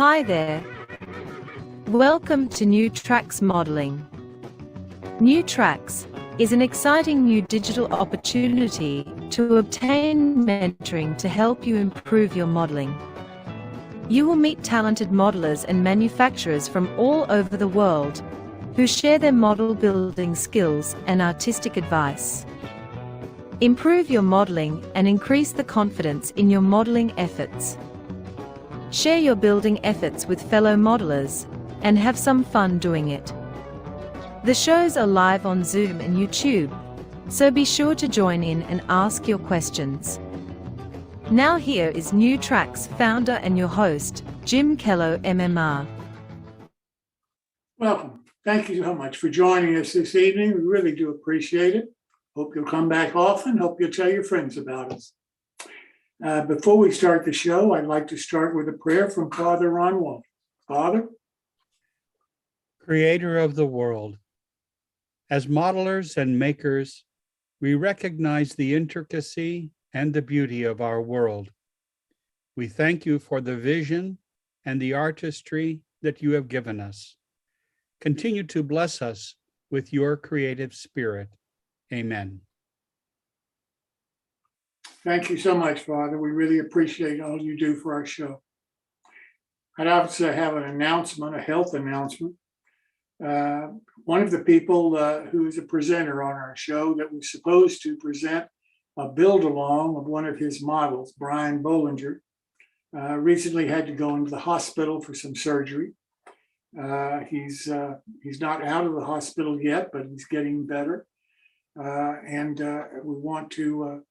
Hi there. Welcome to New Tracks Modeling. New Tracks is an exciting new digital opportunity to obtain mentoring to help you improve your modeling. You will meet talented modelers and manufacturers from all over the world who share their model building skills and artistic advice. Improve your modeling and increase the confidence in your modeling efforts. Share your building efforts with fellow modelers and have some fun doing it. The shows are live on Zoom and YouTube, so be sure to join in and ask your questions. Now here is New Tracks founder and your host, Jim Kello, MMR. Welcome. Thank you so much for joining us this evening. We really do appreciate it. Hope you'll come back often. Hope you'll tell your friends about us. Before we start the show, I'd like to start with a prayer from Father Ron Walsh. Father? Creator of the world, as modelers and makers, we recognize the intricacy and the beauty of our world. We thank you for the vision and the artistry that you have given us. Continue to bless us with your creative spirit. Amen. Thank you so much, Father. We really appreciate all you do for our show. I'd also have an announcement, a health announcement. One of the people who is a presenter on our show that was supposed to present a build-along of one of his models, Brian Bollinger, recently had to go into the hospital for some surgery. He's not out of the hospital yet, but he's getting better. And we want to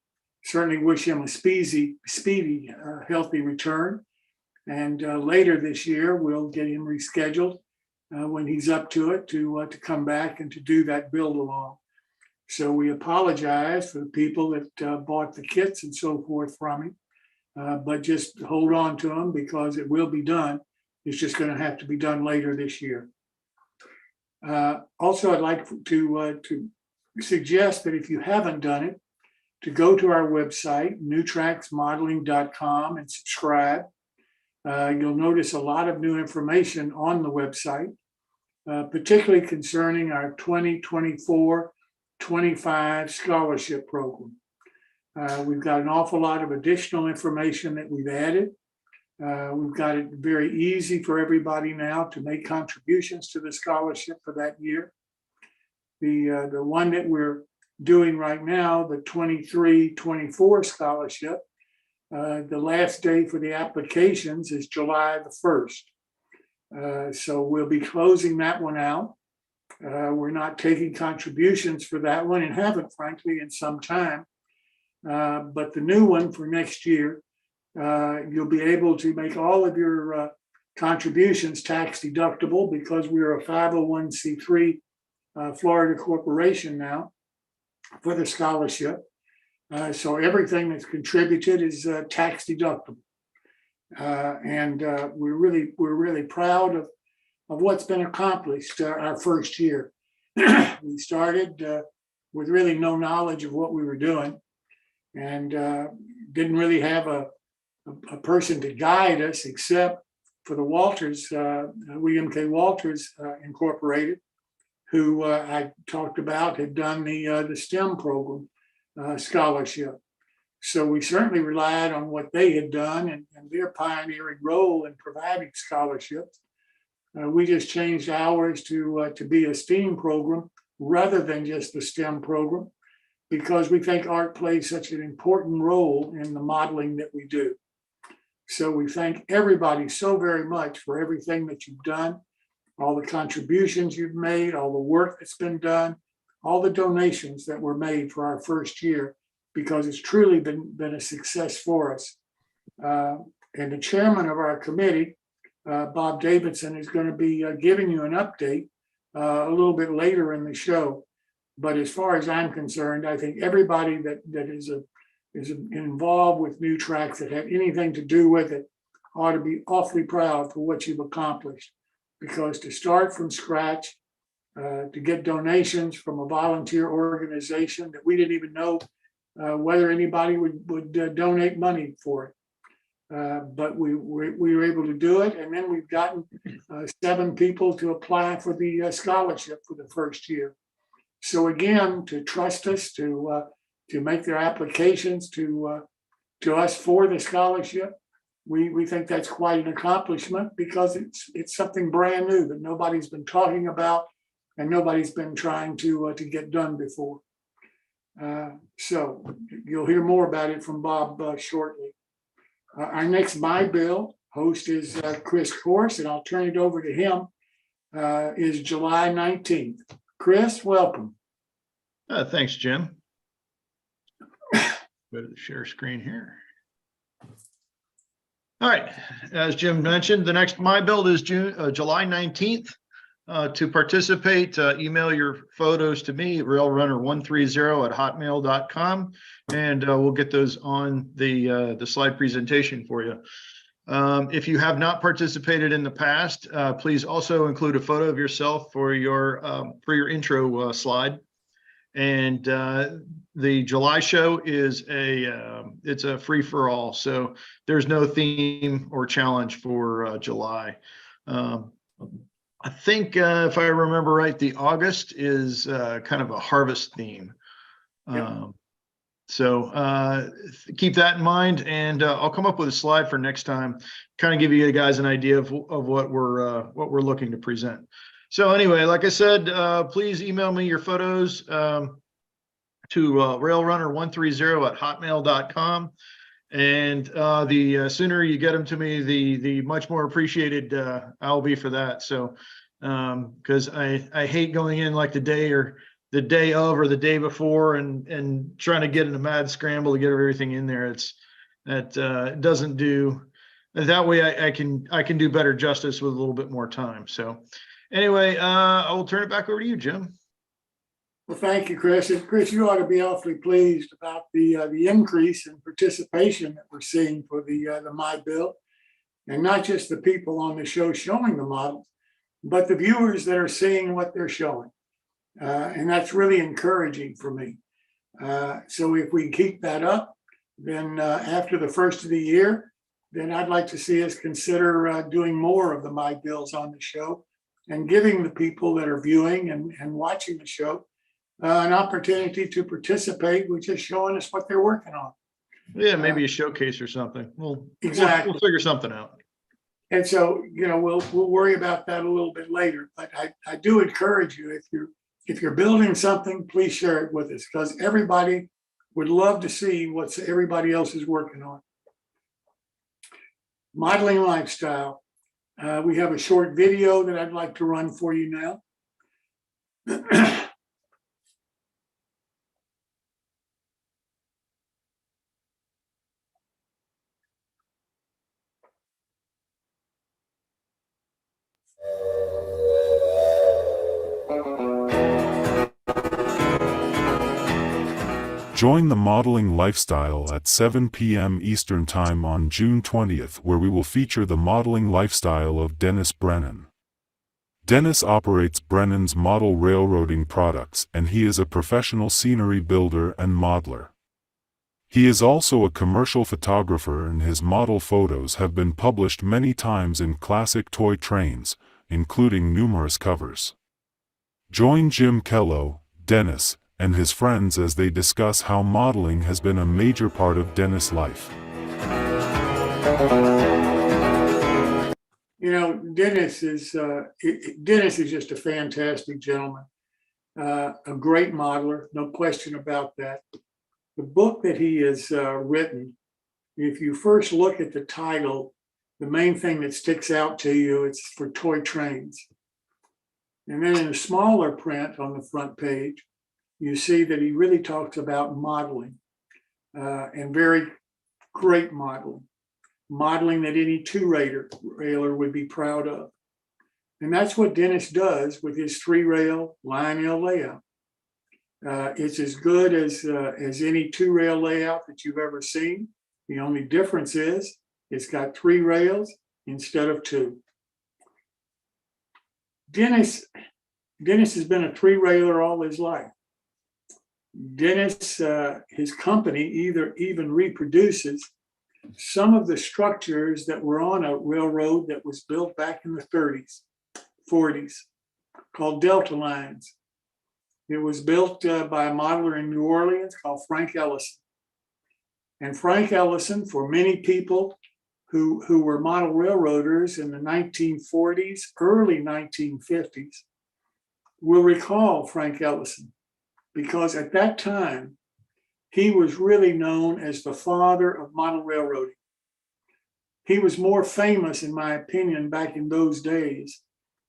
certainly wish him a speedy, healthy return. And later this year, we'll get him rescheduled when he's up to it to come back and to do that build along. So we apologize for the people that bought the kits and so forth from him, but just hold on to them because it will be done. It's just going to have to be done later this year. Also, I'd like to suggest that if you haven't done it, to go to our website, newtracksmodeling.com, and subscribe. You'll notice a lot of new information on the website, particularly concerning our 2024-25 scholarship program. We've got an awful lot of additional information that we've added. We've got it very easy for everybody now to make contributions to the scholarship for that year. The one that we're doing right now, the 23-24 scholarship, the last day for the applications is July the 1st. So we'll be closing that one out. We're not taking contributions for that one and haven't, frankly, in some time. But the new one for next year, you'll be able to make all of your contributions tax deductible because we're a 501c3 Florida corporation now for the scholarship. So everything that's contributed is tax deductible. And we're really proud of what's been accomplished our first year. We started with really no knowledge of what we were doing and didn't really have a person to guide us except for the Walters, William K. Walters Incorporated, who I talked about had done the STEM program scholarship. So we certainly relied on what they had done and their pioneering role in providing scholarships. We just changed ours to be a STEAM program rather than just the STEM program because we think art plays such an important role in the modeling that we do. So we thank everybody so very much for everything that you've done, all the contributions you've made, all the work that's been done, all the donations that were made for our first year, because it's truly been a success for us. And the chairman of our committee, Bob Davidson, is going to be giving you an update a little bit later in the show. But as far as I'm concerned, I think everybody that is involved with New Tracks that have anything to do with it ought to be awfully proud for what you've accomplished. Because to start from scratch, to get donations from a volunteer organization that we didn't even know whether anybody would donate money for it. but we were able to do it. And then we've gotten 7 people to apply for the scholarship for the first year. So again, to trust us to make their applications to us for the scholarship, we think that's quite an accomplishment because it's something brand new that nobody's been talking about and nobody's been trying to get done before. So you'll hear more about it from Bob shortly. Our next My Bill host is Chris Corse, and I'll turn it over to him. Is July 19th. Chris, welcome. Thanks, Jim. Go to the share screen here. All right, as Jim mentioned, the next My Build is July 19th. To participate, email your photos to me, railrunner130@hotmail.com, and we'll get those on the slide presentation for you. If you have not participated in the past, please also include a photo of yourself for your intro slide. And the July show is it's a free for all, so there's no theme or challenge for July. I think if I remember right, the August is kind of a harvest theme. Yep. So keep that in mind, and I'll come up with a slide for next time, kind of give you guys an idea of what we're looking to present. So anyway, like I said, please email me your photos to railrunner130@hotmail.com. And the sooner you get them to me, the much more appreciated I'll be for that. So because I hate going in like the day of or the day before and trying to get in a mad scramble to get everything in there. It doesn't do that way. I can do better justice with a little bit more time. So anyway, I will turn it back over to you, Jim. Well, thank you, Chris. And Chris, you ought to be awfully pleased about the increase in participation that we're seeing for the My Bill, and not just the people on the show showing the models, but the viewers that are seeing what they're showing. And that's really encouraging for me. So if we keep that up, then after the first of the year, then I'd like to see us consider doing more of the My Bills on the show and giving the people that are viewing and watching the show an opportunity to participate, which is showing us what they're working on. Yeah, maybe a showcase or something. Exactly. We'll figure something out. And so, we'll worry about that a little bit later. But I do encourage you, if you're building something, please share it with us, because everybody would love to see what everybody else is working on. Modeling lifestyle. We have a short video that I'd like to run for you now. Join the modeling lifestyle at 7 p.m. Eastern Time on June 20th, where we will feature the modeling lifestyle of Dennis Brennan. Dennis operates Brennan's Model Railroading products, and he is a professional scenery builder and modeler. He is also a commercial photographer, and his model photos have been published many times in classic toy trains, including numerous covers. Join Jim Kello, Dennis, and his friends as they discuss how modeling has been a major part of Dennis' life. Dennis is just a fantastic gentleman, a great modeler, no question about that. The book that he has written, if you first look at the title, the main thing that sticks out to you, it's for toy trains. And then in a smaller print on the front page, you see that he really talks about modeling, and very great modeling that any two-railer would be proud of. And that's what Dennis does with his 3-rail line L layout. It's as good as any 2-rail layout that you've ever seen. The only difference is it's got 3 rails instead of 2. Dennis has been a 3-railer all his life. Dennis, his company even reproduces some of the structures that were on a railroad that was built back in the 30s, 40s, called Delta Lines. It was built by a modeler in New Orleans called Frank Ellison. And Frank Ellison, for many people who were model railroaders in the 1940s, early 1950s, will recall Frank Ellison, because at that time, he was really known as the father of model railroading. He was more famous, in my opinion, back in those days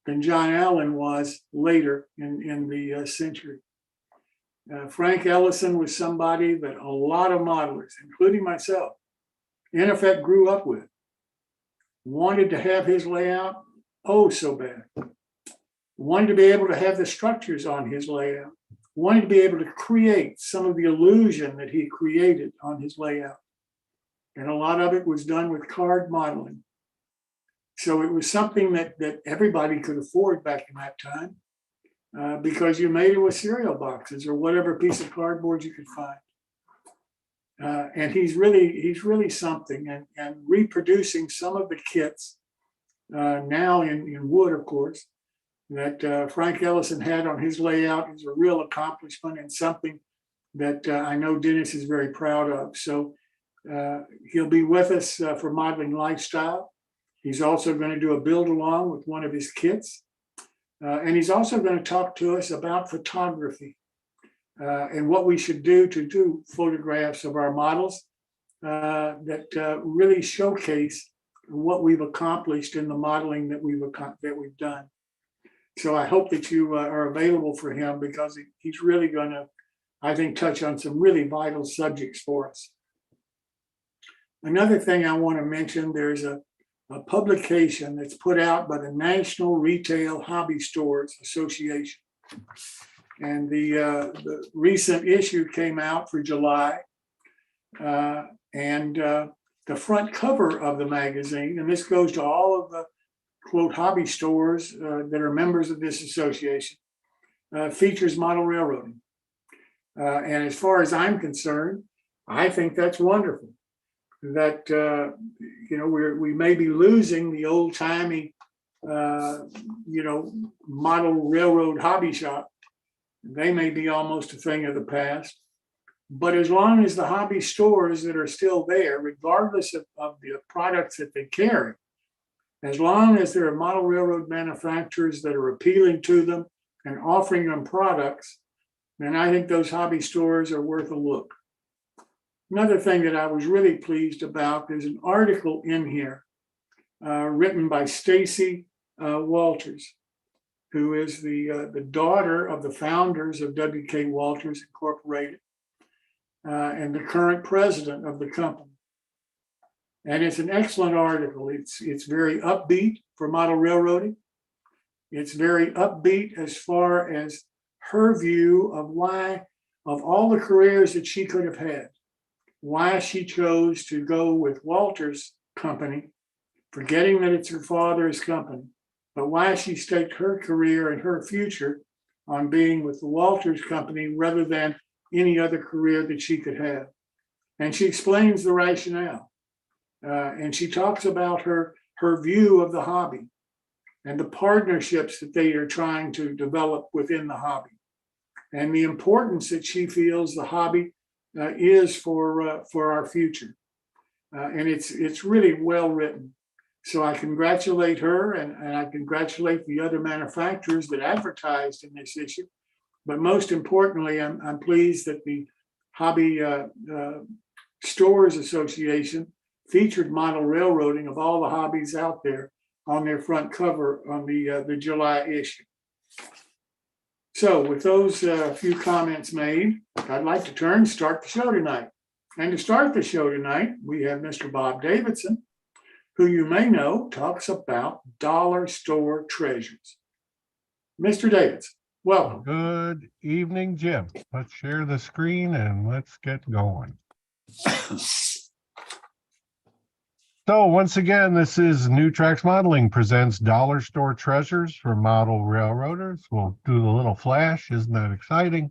than John Allen was later in the century. Frank Ellison was somebody that a lot of modelers, including myself, in effect grew up with. Wanted to have his layout, oh so bad. Wanted to be able to have the structures on his layout. Wanted to be able to create some of the illusion that he created on his layout. And a lot of it was done with card modeling. So it was something that everybody could afford back in that time, because you made it with cereal boxes or whatever piece of cardboard you could find. And he's really something, and reproducing some of the kits now in wood, of course, that Frank Ellison had on his layout is a real accomplishment and something that I know Dennis is very proud of. So he'll be with us for Modeling Lifestyle. He's also going to do a build along with one of his kits. And he's also going to talk to us about photography and what we should do to do photographs of our models that really showcase what we've accomplished in the modeling that we've done. So I hope that you are available for him, because he's really going to, I think, touch on some really vital subjects for us. Another thing I want to mention, there's a publication that's put out by the National Retail Hobby Stores Association. And the recent issue came out for July. And the front cover of the magazine, and this goes to all of the, quote, hobby stores that are members of this association, features model railroading. And as far as I'm concerned, I think that's wonderful. That we may be losing the old timey model railroad hobby shop. They may be almost a thing of the past. But as long as the hobby stores that are still there, regardless of the products that they carry, as long as there are model railroad manufacturers that are appealing to them and offering them products, then I think those hobby stores are worth a look. Another thing that I was really pleased about, there's an article in here written by Stacy Walters, who is the daughter of the founders of W.K. Walters Incorporated and the current president of the company. And it's an excellent article. It's very upbeat for model railroading. It's very upbeat as far as her view of all the careers that she could have had, why she chose to go with Walters' company, forgetting that it's her father's company, but why she staked her career and her future on being with the Walters company rather than any other career that she could have. And she explains the rationale. And she talks about her view of the hobby and the partnerships that they are trying to develop within the hobby, and the importance that she feels the hobby is for our future. And it's really well written. So I congratulate her, and I congratulate the other manufacturers that advertised in this issue. But most importantly, I'm pleased that the Hobby Stores Association featured model railroading of all the hobbies out there on their front cover on the July issue. So with those few comments made, I'd like to start the show tonight. And to start the show tonight, we have Mr. Bob Davidson, who you may know talks about dollar store treasures. Mr. Davidson, welcome. Good evening, Jim. Let's share the screen and let's get going. So once again, this is New Tracks Modeling presents Dollar Store Treasures for Model Railroaders. We'll do the little flash. Isn't that exciting?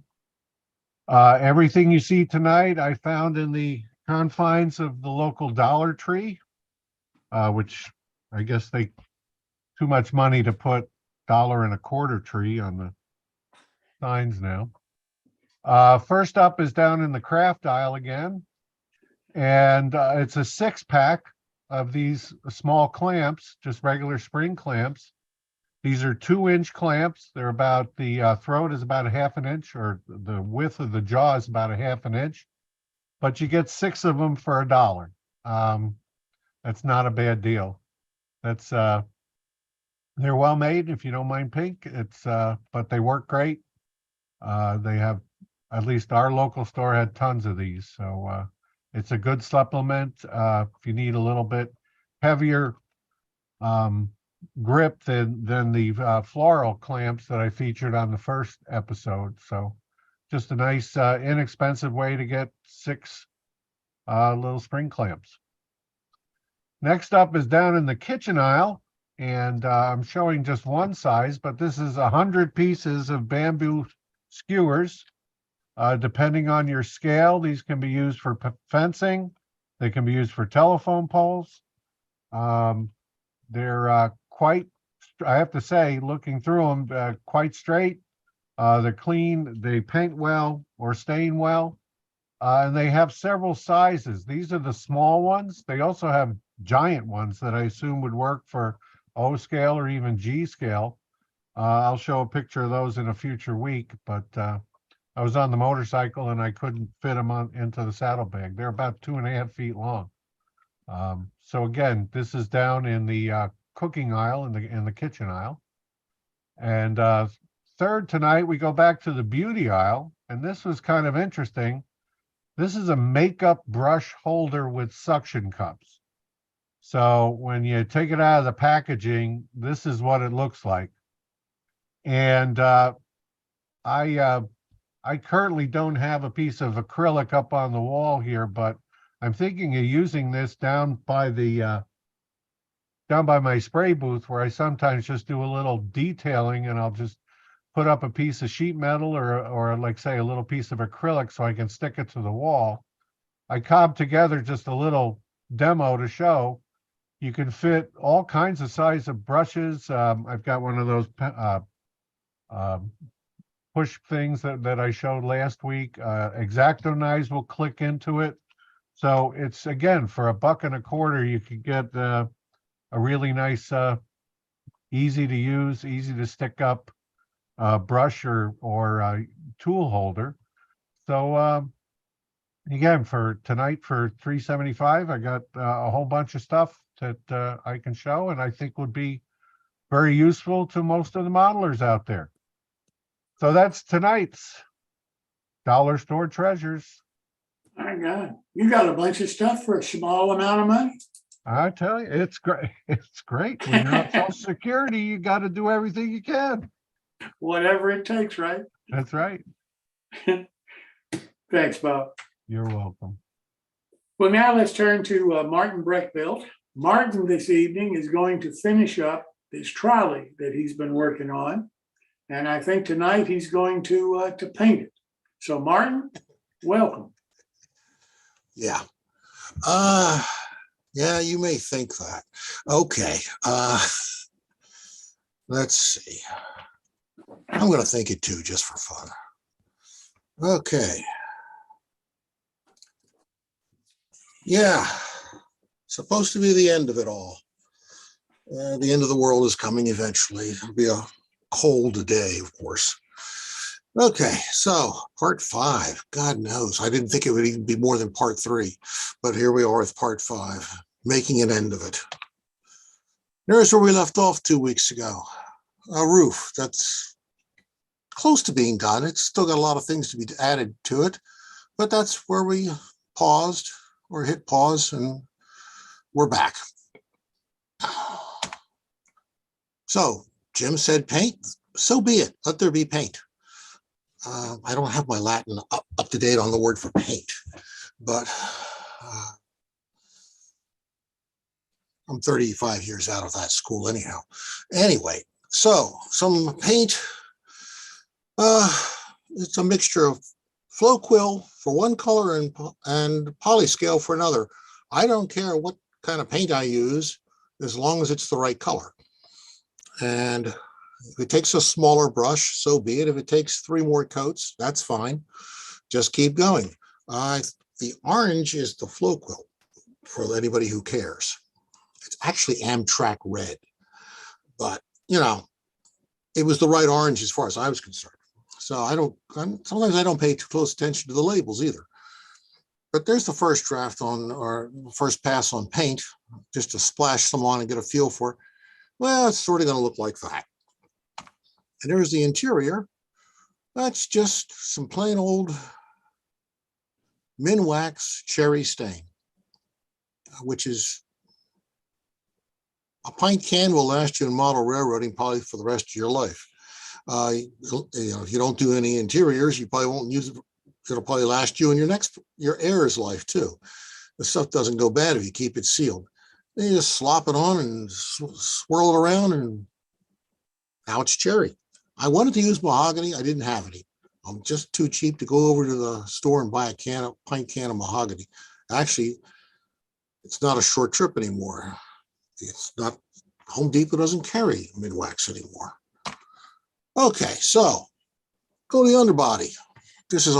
Everything you see tonight, I found in the confines of the local Dollar Tree, which I guess they too much money to put $1.25 tree on the signs now. First up is down in the craft aisle again. And it's a 6-pack of these small clamps, just regular spring clamps. These are 2-inch clamps. They're about, the throat is about a 1/2 inch, or the width of the jaw is about a 1/2 inch. But you get 6 of them for $1. That's not a bad deal. That's they're well made, if you don't mind pink. It's but they work great. They have, at least our local store had tons of these, so it's a good supplement if you need a little bit heavier grip than the floral clamps that I featured on the first episode. So just a nice inexpensive way to get 6 little spring clamps. Next up is down in the kitchen aisle, and I'm showing just one size, but this is 100 pieces of bamboo skewers. Depending on your scale, these can be used for fencing. They can be used for telephone poles. They're quite, I have to say, looking through them, quite straight. They're clean. They paint well or stain well. And they have several sizes. These are the small ones. They also have giant ones that I assume would work for O scale or even G scale. I'll show a picture of those in a future week, but I was on the motorcycle and I couldn't fit them into the saddlebag. They're about 2.5 feet long. So again, this is down in the cooking aisle, in the kitchen aisle. And third tonight, we go back to the beauty aisle, and this was kind of interesting. This is a makeup brush holder with suction cups. So when you take it out of the packaging, this is what it looks like. And I currently don't have a piece of acrylic up on the wall here, but I'm thinking of using this down by my spray booth, where I sometimes just do a little detailing, and I'll just put up a piece of sheet metal or like say a little piece of acrylic so I can stick it to the wall. I cobbed together just a little demo to show you can fit all kinds of size of brushes. I've got one of those push things that I showed last week. X-Acto knives will click into it. So it's, again, for $1.25, you could get a really nice, easy to use, easy to stick up brush or tool holder. So again, for tonight for $3.75, I got a whole bunch of stuff that I can show, and I think would be very useful to most of the modelers out there. So that's tonight's Dollar Store Treasures. My God, you got a bunch of stuff for a small amount of money. I tell you, it's great. It's great. When you're on Social Security, you got to do everything you can. Whatever it takes, right? That's right. Thanks, Bob. You're welcome. Well, now let's turn to Martin Brechbiel. Martin this evening is going to finish up this trolley that he's been working on. And I think tonight he's going to paint it. So Martin, welcome. Yeah. Yeah, you may think that. Okay. Let's see. I'm going to think it too, just for fun. Okay. Yeah. Supposed to be the end of it all. The end of the world is coming eventually. It'll be a cold day, of course. Okay, so part 5, God knows. I didn't think it would even be more than part 3, but here we are with part 5, making an end of it. There's where we left off 2 weeks ago. A roof that's close to being done. It's still got a lot of things to be added to it, but that's where we paused or hit pause, and we're back. So Jim said paint, so be it. Let there be paint. I don't have my Latin up to date on the word for paint, but I'm 35 years out of that school anyhow. Anyway, so some paint. It's a mixture of flow quill for one color and polyscale for another. I don't care what kind of paint I use, as long as it's the right color. And if it takes a smaller brush, so be it. If it takes 3 more coats, that's fine. Just keep going. The orange is the flow quill for anybody who cares. It's actually Amtrak red, but you know, it was the right orange as far as I was concerned. So sometimes I don't pay too close attention to the labels either. But there's the first draft on, or first pass on paint, just to splash some on and get a feel for it. Well, it's sort of going to look like that. And there's the interior. That's just some plain old Minwax cherry stain, which is a pint can will last you in model railroading probably for the rest of your life. If you don't do any interiors, you probably won't use it. It'll probably last you in your heirs' life too. The stuff doesn't go bad if you keep it sealed. Then you just slop it on and swirl it around, and now it's cherry. I wanted to use mahogany. I didn't have any. I'm just too cheap to go over to the store and buy a pint can of mahogany. Actually, it's not a short trip anymore. It's not, Home Depot doesn't carry Minwax anymore. Okay, so go to the underbody. This is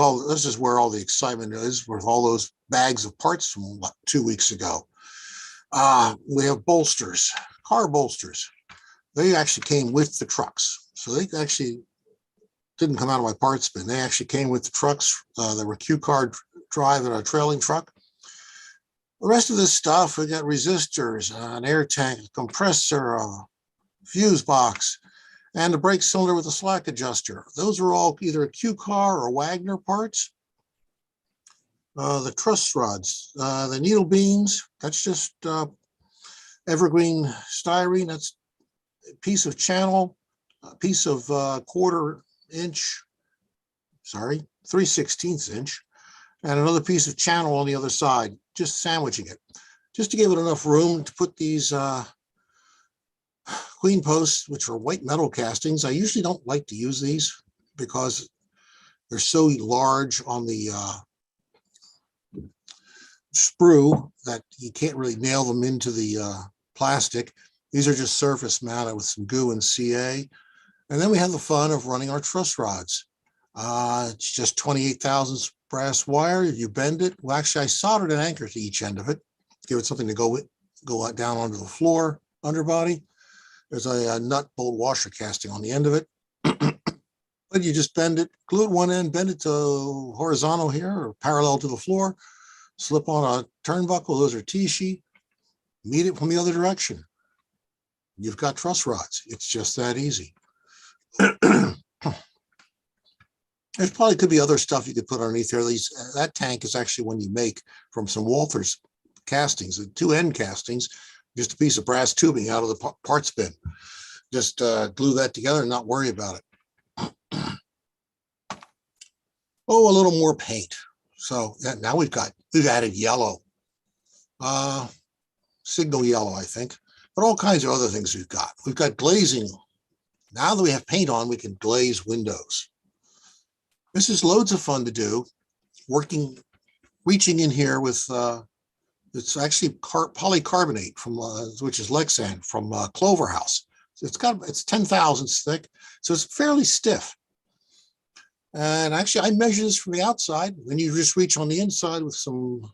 where all the excitement is, with all those bags of parts from 2 weeks ago. We have bolsters, car bolsters. They actually came with the trucks. So they actually didn't come out of my parts bin. They actually came with the trucks. There were Q-car drive and a trailing truck. The rest of this stuff, we got resistors, an air tank, a compressor, a fuse box, and a brake cylinder with a slack adjuster. Those are all either Q-car or Wagner parts. The truss rods, the needle beams, that's just evergreen styrene. That's a piece of channel, a piece of 3/16 inch, and another piece of channel on the other side, just sandwiching it, just to give it enough room to put these queen posts, which are white metal castings. I usually don't like to use these because they're so large on the sprue that you can't really nail them into the plastic. These are just surface mounted with some goo and CA. And then we have the fun of running our truss rods. It's just 28 thousandths brass wire. You bend it. Well, actually, I soldered an anchor to each end of it, give it something to go down onto the floor, underbody. There's a nut bolt washer casting on the end of it. But you just bend it, glue it one end, bend it to horizontal here or parallel to the floor, slip on a turnbuckle. Those are T-sheet. Meet it from the other direction. You've got truss rods. It's just that easy. There probably could be other stuff you could put underneath there. That tank is actually one you make from some Walthers castings, the 2 end castings, just a piece of brass tubing out of the parts bin. Just glue that together and not worry about it. Oh, a little more paint. So now we've added yellow, signal yellow, I think, but all kinds of other things we've got. We've got glazing. Now that we have paint on, we can glaze windows. This is loads of fun to do. Reaching in here with, it's actually polycarbonate from, which is Lexan from Clover House. So it's 10 thousandths thick, so it's fairly stiff. And actually, I measure this from the outside. Then you just reach on the inside with some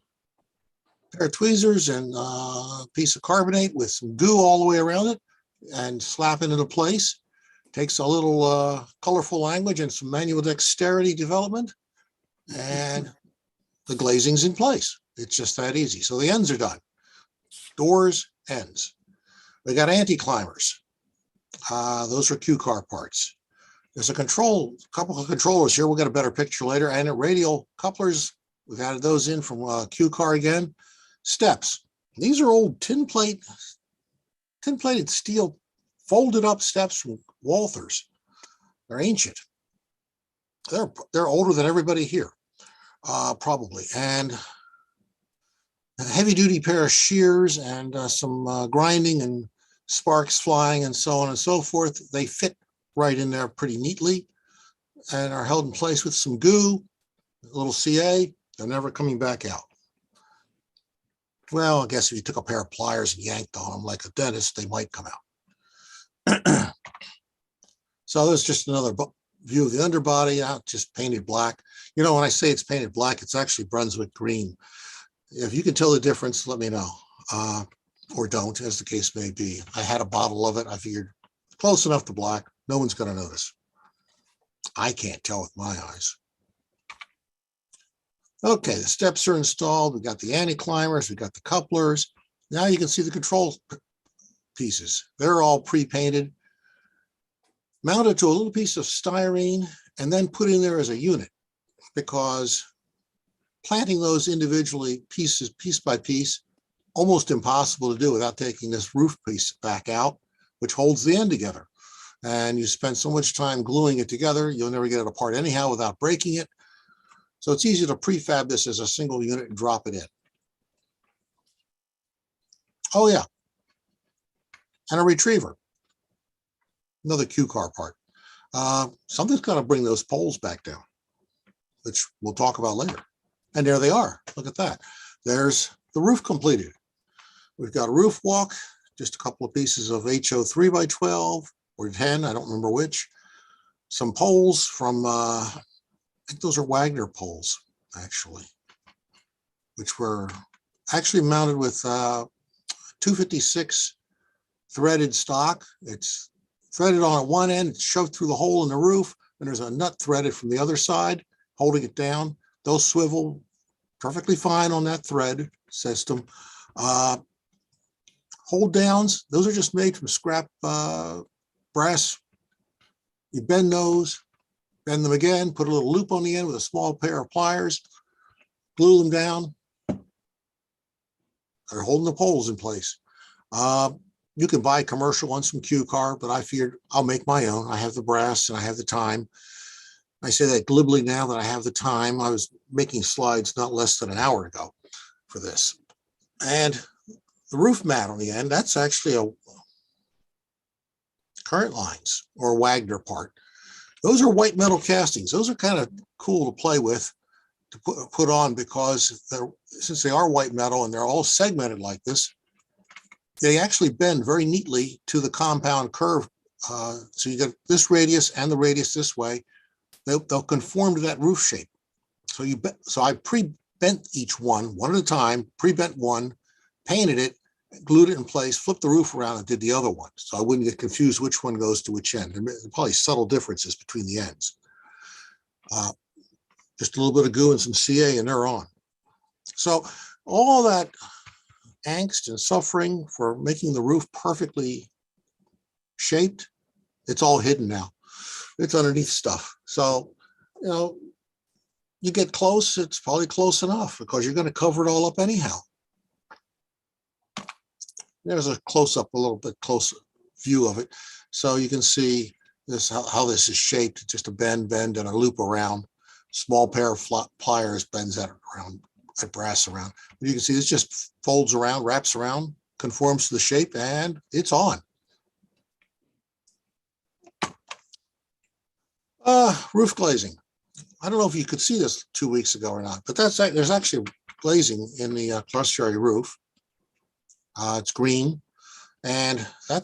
pair of tweezers and a piece of carbonate with some goo all the way around it and slap it into place. Takes a little colorful language and some manual dexterity development, and the glazing's in place. It's just that easy. So the ends are done. Doors, ends. We got anti-climbers. Those are Q-car parts. There's a couple of controllers here. We'll get a better picture later. And radial couplers, we've added those in from Q-car again. Steps. These are old tin-plated steel folded up steps from Walthers. They're ancient. They're older than everybody here, probably. And a heavy duty pair of shears and some grinding and sparks flying and so on and so forth. They fit right in there pretty neatly and are held in place with some goo. A little CA, they're never coming back out. Well, I guess if you took a pair of pliers and yanked on them like a dentist, they might come out. So there's just another view of the underbody, out just painted black. You know, when I say it's painted black, it's actually Brunswick green. If you can tell the difference, let me know, or don't, as the case may be. I had a bottle of it. I figured close enough to black. No one's going to notice. I can't tell with my eyes. Okay, the steps are installed. We got the anti-climbers. We got the couplers. Now you can see the control pieces. They're all pre-painted, mounted to a little piece of styrene, and then put in there as a unit, because planting those individually piece by piece, almost impossible to do without taking this roof piece back out, which holds the end together. And you spend so much time gluing it together, you'll never get it apart anyhow without breaking it. So it's easy to prefab this as a single unit and drop it in. Oh yeah, and a retriever, another Q car part. Something's got to bring those poles back down, which we'll talk about later. And there they are. Look at that. There's the roof completed. We've got a roof walk, just a couple of pieces of HO 3x12 or 10, I don't remember which. Some poles from, I think those are Wagner poles, actually, which were actually mounted with 256 threaded stock. It's threaded on one end, it's shoved through the hole in the roof, and there's a nut threaded from the other side, holding it down. They'll swivel perfectly fine on that thread system. Hold downs, those are just made from scrap brass. You bend those, bend them again, put a little loop on the end with a small pair of pliers, glue them down. They're holding the poles in place. You can buy commercial ones from Q Car, but I figured I'll make my own. I have the brass and I have the time. I say that glibly now that I have the time. I was making slides not less than an hour ago for this. And the roof mat on the end, that's actually a current lines or Wagner part. Those are white metal castings. Those are kind of cool to play with, to put on, because since they are white metal and they're all segmented like this, they actually bend very neatly to the compound curve. So you get this radius and the radius this way. They'll conform to that roof shape. So I pre-bent each one at a time, pre-bent one, painted it, glued it in place, flipped the roof around and did the other one. So I wouldn't get confused which one goes to which end. There are probably subtle differences between the ends. Just a little bit of goo and some CA and they're on. So all that angst and suffering for making the roof perfectly shaped, it's all hidden now. It's underneath stuff. So, you know, you get close, it's probably close enough because you're going to cover it all up anyhow. There's a close-up, a little bit closer view of it. So you can see this, how this is shaped, just a bend, and a loop around. Small pair of pliers bends that around, that brass around. You can see this just folds around, wraps around, conforms to the shape, and it's on. Roof glazing. I don't know if you could see this 2 weeks ago or not, but there's actually glazing in the cluster roof. It's green, and I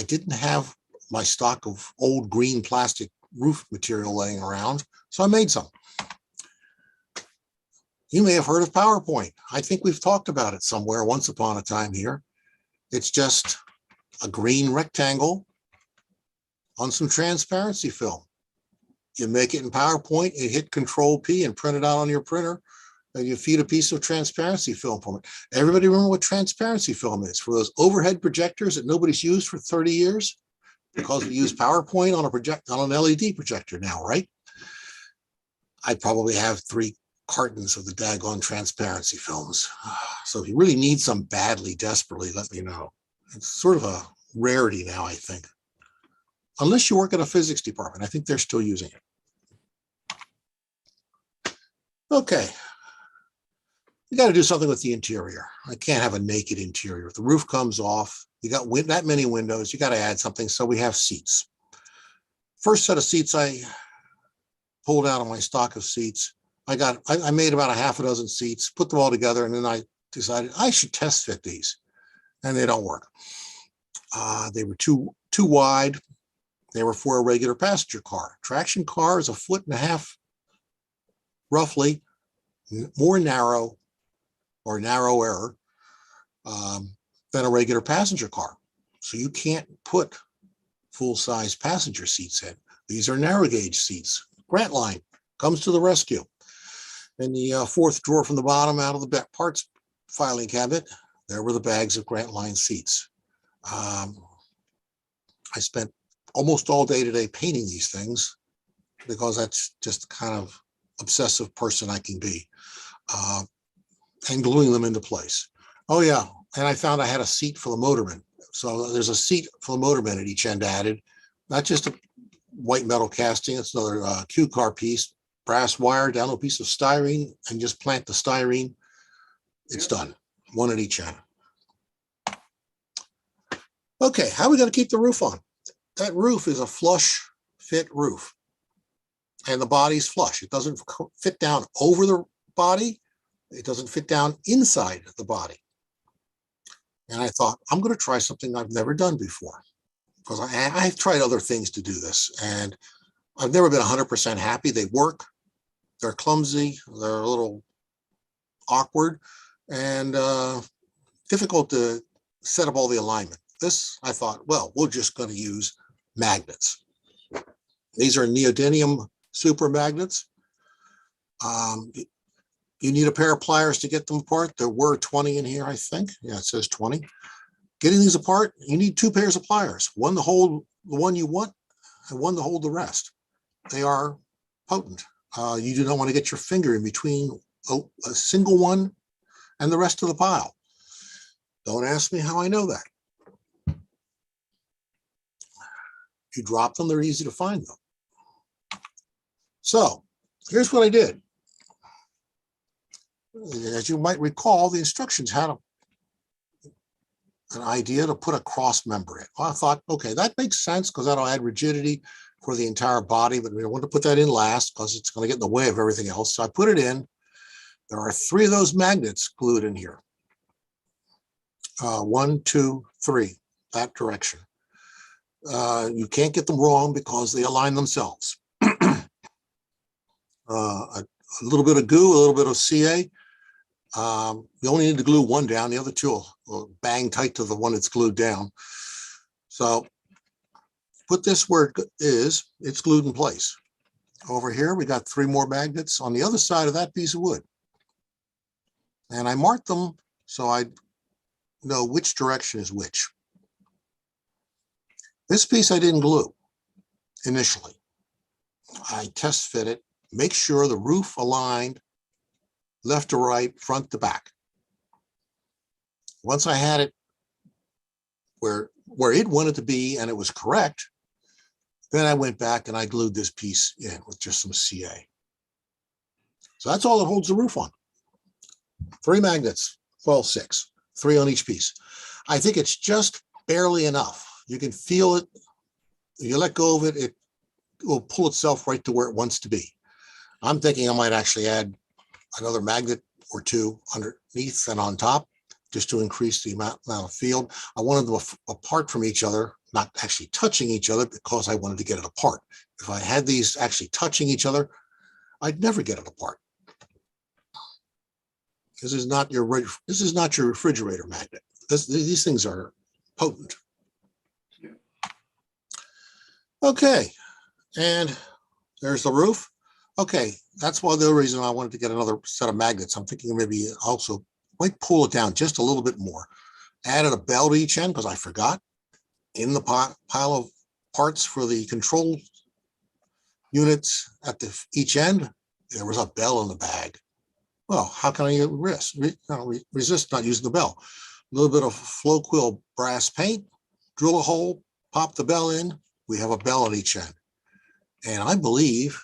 didn't have my stock of old green plastic roof material laying around, so I made some. You may have heard of PowerPoint. I think we've talked about it somewhere once upon a time here. It's just a green rectangle on some transparency film. You make it in PowerPoint, you hit Control P and print it out on your printer, and you feed a piece of transparency film from it. Everybody remember what transparency film is? For those overhead projectors that nobody's used for 30 years? Because we use PowerPoint on an LED projector now, right? I probably have 3 cartons of the daggone transparency films. So if you really need some badly, desperately, let me know. It's sort of a rarity now, I think. Unless you work at a physics department, I think they're still using it. Okay. You got to do something with the interior. I can't have a naked interior. If the roof comes off, you got that many windows, you got to add something. So we have seats. First set of seats I pulled out of my stock of seats. I made about a half a dozen seats, put them all together, and then I decided I should test fit these, and they don't work. They were too wide. They were for a regular passenger car. Traction car is 1.5 feet, roughly, more narrow or narrower than a regular passenger car. So you can't put full-size passenger seats in. These are narrow gauge seats. Grant Line comes to the rescue. In the fourth drawer from the bottom out of the parts filing cabinet, there were the bags of Grant Line seats. I spent almost all day today painting these things because that's just the kind of obsessive person I can be, and gluing them into place. Oh yeah, and I found I had a seat for the motorman. So there's a seat for the motorman at each end added, not just a white metal casting. It's another cue car piece, brass wire down a piece of styrene, and just plant the styrene. It's done, one at each end. Okay, how are we going to keep the roof on? That roof is a flush fit roof, and the body's flush. It doesn't fit down over the body. It doesn't fit down inside the body. And I thought, I'm going to try something I've never done before, because I've tried other things to do this, and I've never been 100% happy. They work. They're clumsy. They're a little awkward and difficult to set up all the alignment. This, I thought, well, we're just going to use magnets. These are neodymium super magnets. You need a pair of pliers to get them apart. There were 20 in here, I think. Yeah, it says 20. Getting these apart, you need 2 pairs of pliers, one to hold the one you want and one to hold the rest. They are potent. You do not want to get your finger in between a single one and the rest of the pile. Don't ask me how I know that. You drop them, they're easy to find them. So here's what I did. As you might recall, the instructions had an idea to put a cross member in. Well, I thought, okay, that makes sense because that'll add rigidity for the entire body, but we don't want to put that in last because it's going to get in the way of everything else. So I put it in. There are 3 of those magnets glued in here. 1, 2, 3, that direction. You can't get them wrong because they align themselves. A little bit of goo, a little bit of CA. You only need to glue one down. The other 2 will bang tight to the one that's glued down. So put this where it is. It's glued in place. Over here, we got 3 more magnets on the other side of that piece of wood. And I marked them so I know which direction is which. This piece I didn't glue initially. I test fit it, make sure the roof aligned left to right, front to back. Once I had it where it wanted to be and it was correct, then I went back and I glued this piece in with just some CA. So that's all that holds the roof on. 3 magnets, well, 6, 3 on each piece. I think it's just barely enough. You can feel it. If you let go of it, it will pull itself right to where it wants to be. I'm thinking I might actually add another magnet or 2 underneath and on top, just to increase the amount of field. I wanted them apart from each other, not actually touching each other, because I wanted to get it apart. If I had these actually touching each other, I'd never get it apart. This is not your refrigerator magnet. These things are potent. Okay, and there's the roof. Okay, that's why the reason I wanted to get another set of magnets. I'm thinking maybe also might pull it down just a little bit more. Added a bell to each end because I forgot. In the pile of parts for the control units at each end, there was a bell in the bag. Well, how can I resist not using the bell? A little bit of flow quill brass paint, drill a hole, pop the bell in. We have a bell at each end. And I believe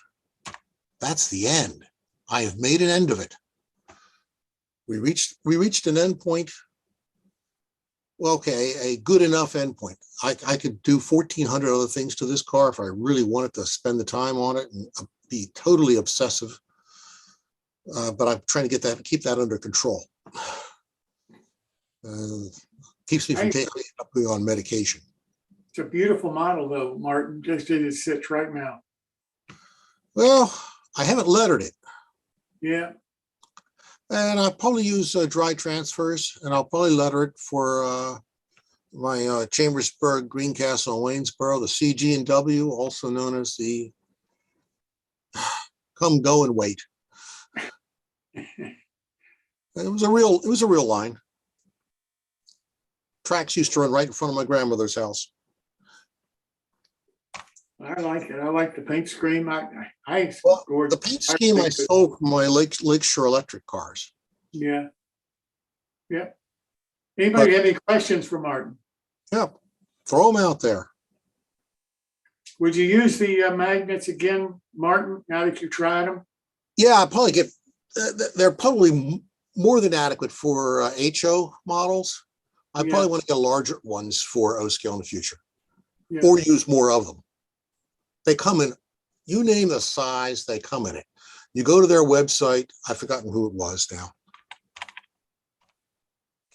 that's the end. I have made an end of it. We reached an end point. Well, okay, a good enough end point. I could do 1,400 other things to this car if I really wanted to spend the time on it and be totally obsessive. But I'm trying to keep that under control. Keeps me from going on medication. It's a beautiful model though, Martin, just as it sits right now. Well, I haven't lettered it. Yeah, And I'll probably use dry transfers, and I'll probably letter it for my Chambersburg, Greencastle, and Waynesboro, the CG&W, also known as the Come, Go, and Wait. It was a real line. Tracks used to run right in front of my grandmother's house. I like it. I like the paint scheme. Well, the paint scheme I sold from my Lakeshore Electric cars. Yeah. Yeah. Anybody have any questions for Martin? Yeah, throw them out there. Would you use the magnets again, Martin, now that you tried them? Yeah, I probably get, they're probably more than adequate for HO models. I probably want to get larger ones for O scale in the future, or use more of them. They come in, you name the size, they come in it. You go to their website, I've forgotten who it was now.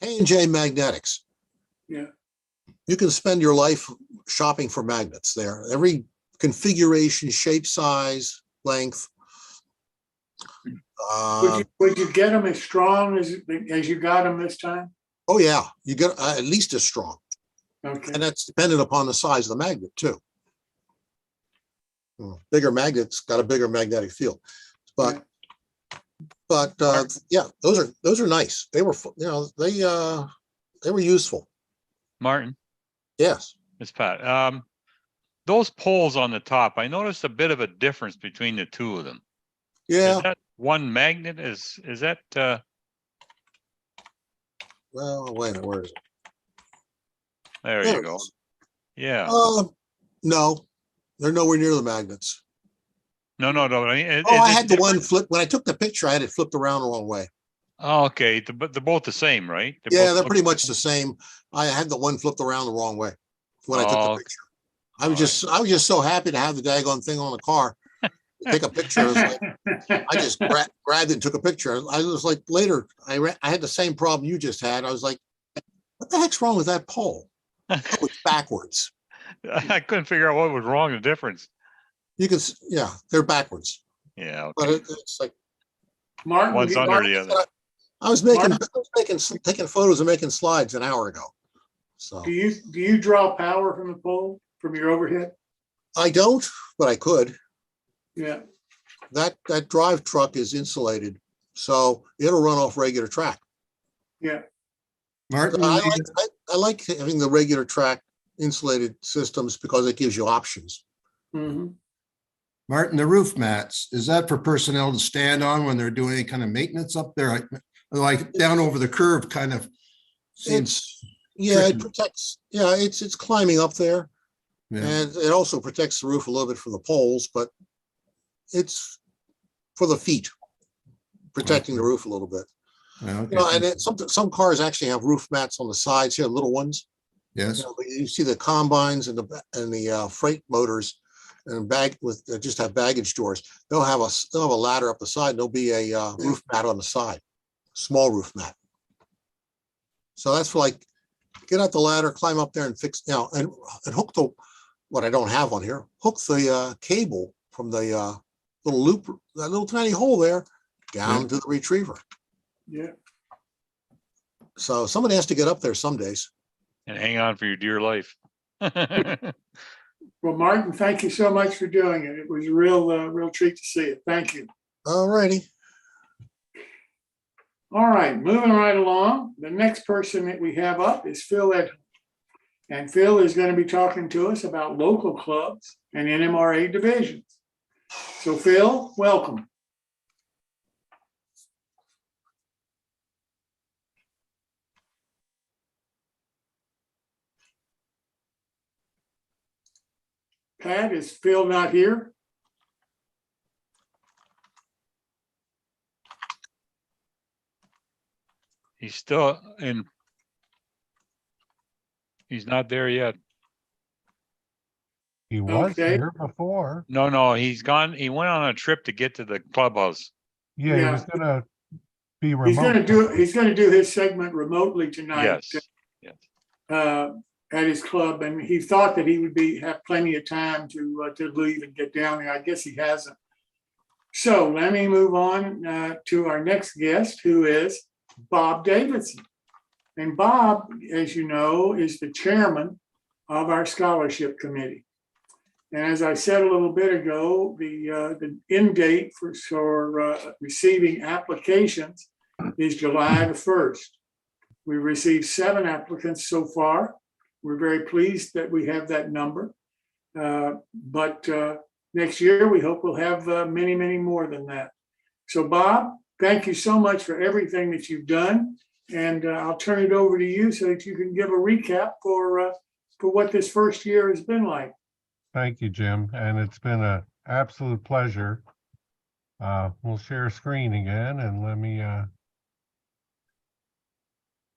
K&J Magnetics. Yeah. You can spend your life shopping for magnets there. Every configuration, shape, size, length. Would you get them as strong as you got them this time? Oh yeah, you get at least as strong. Okay. And that's dependent upon the size of the magnet too. Bigger magnets got a bigger magnetic field, but yeah, those are nice. They were, they were useful. Martin, Yes. it's Pat. Those poles on the top, I noticed a bit of a difference between the two of them. Yeah. Is that one magnet? Is that Well, wait a minute, where is it? there There you it go. is. Yeah. No, they're nowhere near the magnets. No. I mean, I had the one flip when I took the picture. I had it flipped around the wrong way. Oh, okay. But they're both the same, right? Yeah, they're pretty much the same. I had the one flipped around the wrong way when I took the picture. I was just so happy to have the daggone thing on the car. Take a picture. I just grabbed it and took a picture. I was like, later, I had the same problem you just had. I was like, what the heck's wrong with that pole? Oh, it's backwards. I couldn't figure out what was wrong, the difference. You can, yeah, they're backwards. Yeah. Okay. But it's like Martin, One's under the other. I was taking photos and making slides an hour ago. So do you draw power from the pole from your overhead? I don't, but I could. Yeah. That drive truck is insulated, so it'll run off regular track. Yeah. Martin, I like having the regular track insulated systems because it gives you options. Mm-hmm. Martin, the roof mats, is that for personnel to stand on when they're doing any kind of maintenance up there? Like down over the curve kind of seems. It protects, it's climbing up there. Yeah. And it also protects the roof a little bit from the poles, but it's for the feet, protecting the roof a little bit. Okay. And some cars actually have roof mats on the sides here, little ones. Yes. You see the combines and the freight motors and just have baggage doors. They'll have a ladder up the side. And there'll be a roof mat on the side, small roof mat. So that's for like, get out the ladder, climb up there and fix, and hook what I don't have on here, hook the cable from the little loop, that little tiny hole there, down to the retriever. Yeah. So somebody has to get up there some days. And hang on for your dear life. Well, Martin, thank you so much for doing it. It was a real treat to see it. Thank you. All righty. All right, moving right along. The next person that we have up is Phil Edholm. And Phil is going to be talking to us about local clubs and NMRA divisions. So Phil, welcome. Pat, is Phil not here? He's still in. He's not there yet. He was Okay. here before. No, he's gone. He went on a trip to get to the clubhouse. Yeah, he Yeah. was gonna be He's remote. gonna do his segment remotely tonight. Yes. Yes. At his club, and he thought that he would have plenty of time to leave and get down there. I guess he hasn't. So let me move on to our next guest, who is Bob Davidson. And Bob, as you know, is the chairman of our scholarship committee. And as I said a little bit ago, the end date for receiving applications is July the 1st. We received 7 applicants so far. We're very pleased that we have that number. But next year, we hope we'll have many, many more than that. So Bob, thank you so much for everything that you've done. And I'll turn it over to you so that you can give a recap for what this first year has been like. Thank you, Jim, and it's been an absolute pleasure. We'll share screen again, and let me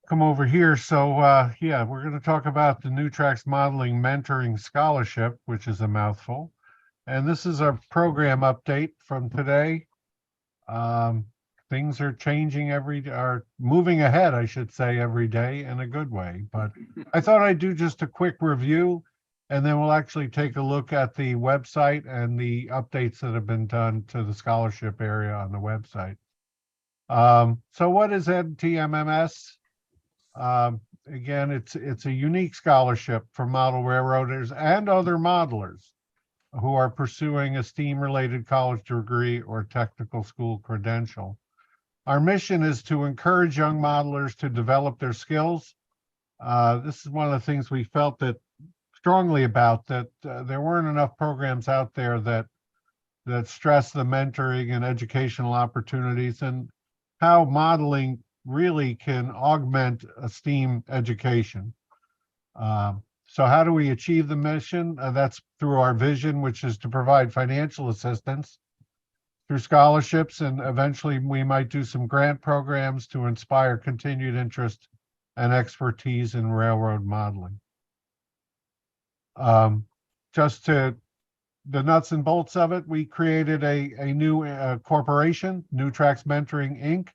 come over here. So yeah, we're going to talk about the New Tracks Modeling Mentoring Scholarship, which is a mouthful. And this is our program update from today. Things are changing are moving ahead, I should say, every day in a good way. But I thought I'd do just a quick review, and then we'll actually take a look at the website and the updates that have been done to the scholarship area on the website. So what is NTMMS? Again, it's a unique scholarship for model railroaders and other modelers who are pursuing a STEAM-related college degree or technical school credential. Our mission is to encourage young modelers to develop their skills. This is one of the things we felt strongly about, that there weren't enough programs out there that stress the mentoring and educational opportunities and how modeling really can augment a STEAM education. So how do we achieve the mission? That's through our vision, which is to provide financial assistance through scholarships, and eventually we might do some grant programs to inspire continued interest and expertise in railroad modeling. Just to the nuts and bolts of it, we created a new corporation, New Tracks Mentoring, Inc.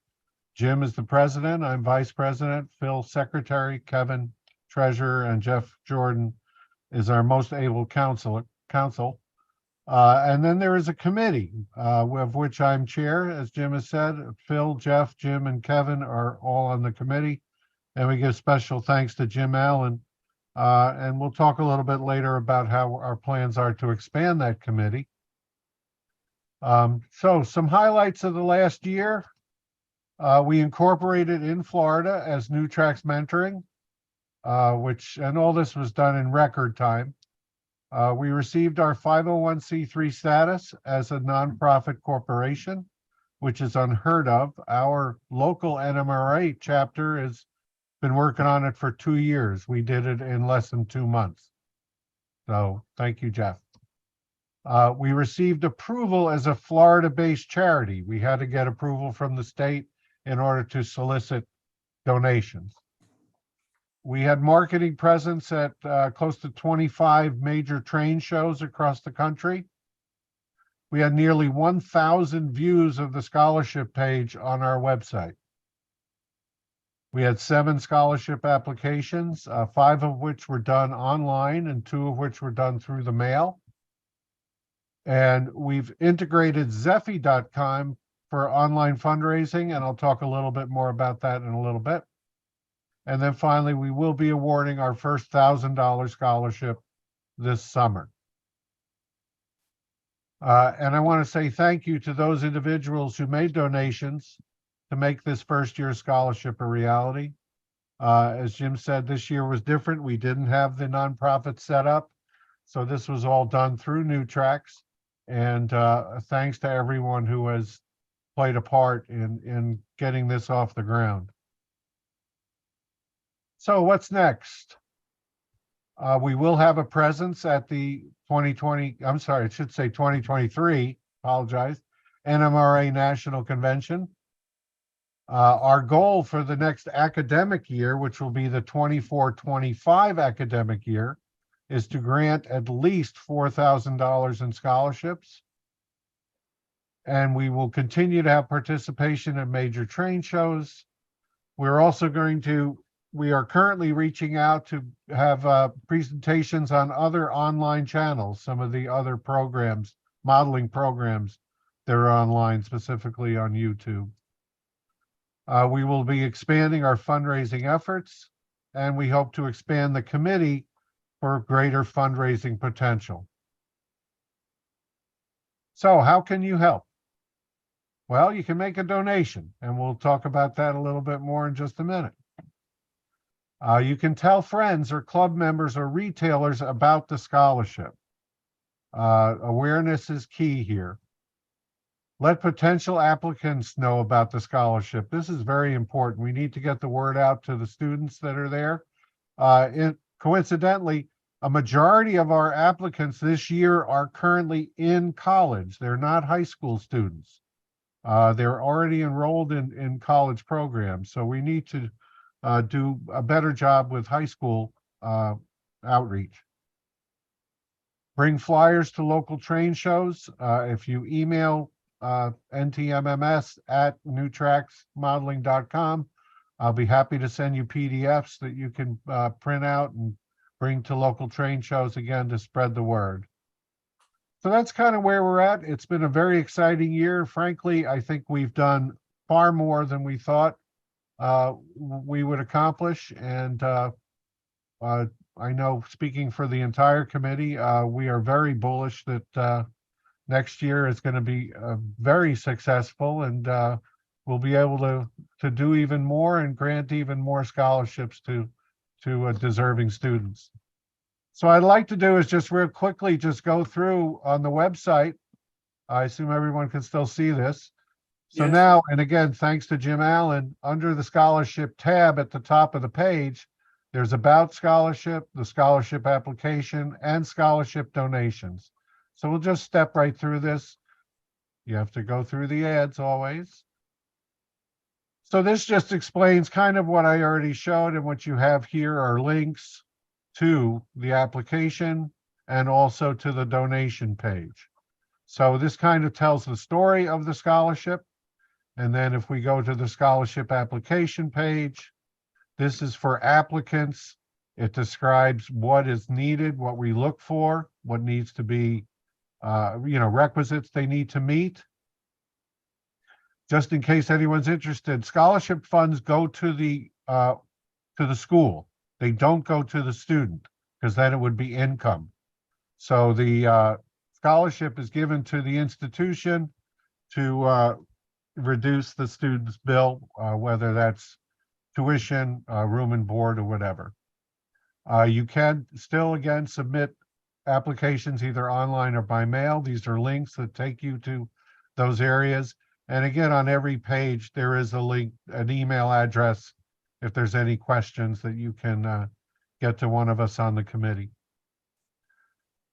Jim is the president, I'm vice president, Phil secretary, Kevin treasurer, and Jeff Jordan is our most able counsel. And then there is a committee of which I'm chair, as Jim has said. Phil, Jeff, Jim, and Kevin are all on the committee. And we give special thanks to Jim Allen. And we'll talk a little bit later about how our plans are to expand that committee. So some highlights of the last year. We incorporated in Florida as New Tracks Mentoring, and all this was done in record time. We received our 501c3 status as a nonprofit corporation, which is unheard of. Our local NMRA chapter has been working on it for 2 years. We did it in less than 2 months. So thank you, Jeff. We received approval as a Florida-based charity. We had to get approval from the state in order to solicit donations. We had marketing presence at close to 25 major train shows across the country. We had nearly 1,000 views of the scholarship page on our website. We had 7 scholarship applications, 5 of which were done online and 2 of which were done through the mail. And we've integrated Zephy.com for online fundraising, and I'll talk a little bit more about that in a little bit. And then finally, we will be awarding our first $1,000 scholarship this summer. And I want to say thank you to those individuals who made donations to make this first year scholarship a reality. As Jim said, this year was different. We didn't have the nonprofit set up. So this was all done through New Tracks. And thanks to everyone who has played a part in getting this off the ground. So what's next? We will have a presence at the 2023, apologize, NMRA National Convention. Our goal for the next academic year, which will be the 24-25 academic year, is to grant at least $4,000 in scholarships. And we will continue to have participation in major train shows. We're also we are currently reaching out to have presentations on other online channels, some of the other programs, modeling programs that are online, specifically on YouTube. We will be expanding our fundraising efforts, and we hope to expand the committee for greater fundraising potential. So how can you help? Well, you can make a donation, and we'll talk about that a little bit more in just a minute. You can tell friends or club members or retailers about the scholarship. Awareness is key here. Let potential applicants know about the scholarship. This is very important. We need to get the word out to the students that are there. Coincidentally, a majority of our applicants this year are currently in college. They're not high school students. They're already enrolled in college programs. So we need to do a better job with high school outreach. Bring flyers to local train shows. If you email ntmms@newtracksmodeling.com, I'll be happy to send you PDFs that you can print out and bring to local train shows again to spread the word. So that's kind of where we're at. It's been a very exciting year. Frankly, I think we've done far more than we thought we would accomplish. And I know, speaking for the entire committee, we are very bullish that next year is going to be very successful, and we'll be able to do even more and grant even more scholarships to deserving students. So what I'd like to do is just real quickly just go through on the website. I assume everyone can still see this. So Yes. now, and again, thanks to Jim Allen, under the scholarship tab at the top of the page, there's about scholarship, the scholarship application, and scholarship donations. So we'll just step right through this. You have to go through the ads always. So this just explains kind of what I already showed, and what you have here are links to the application and also to the donation page. So this kind of tells the story of the scholarship. And then if we go to the scholarship application page, this is for applicants. It describes what is needed, what we look for, what needs to be, requisites they need to meet. Just in case anyone's interested, scholarship funds go to the school. They don't go to the student, because then it would be income. So the scholarship is given to the institution to reduce the student's bill, whether that's tuition, room and board, or whatever. You can still, again, submit applications either online or by mail. These are links that take you to those areas. And again, on every page, there is a link, an email address, if there's any questions that you can get to one of us on the committee.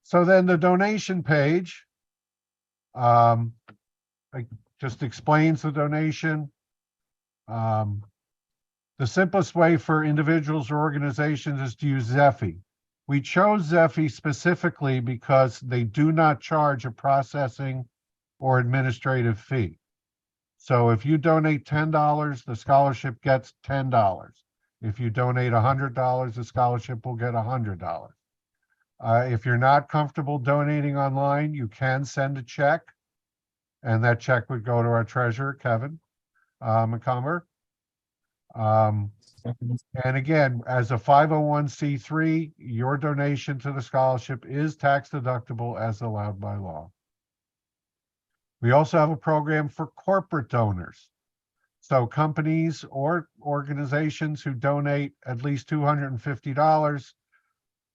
So then the donation page just explains the donation. The simplest way for individuals or organizations is to use Zephy. We chose Zephy specifically because they do not charge a processing or administrative fee. So if you donate $10, the scholarship gets $10. If you donate $100, the scholarship will get $100. If you're not comfortable donating online, you can send a check, and that check would go to our treasurer, Kevin McComber. And again, as a 501c3, your donation to the scholarship is tax deductible as allowed by law. We also have a program for corporate donors. So companies or organizations who donate at least $250,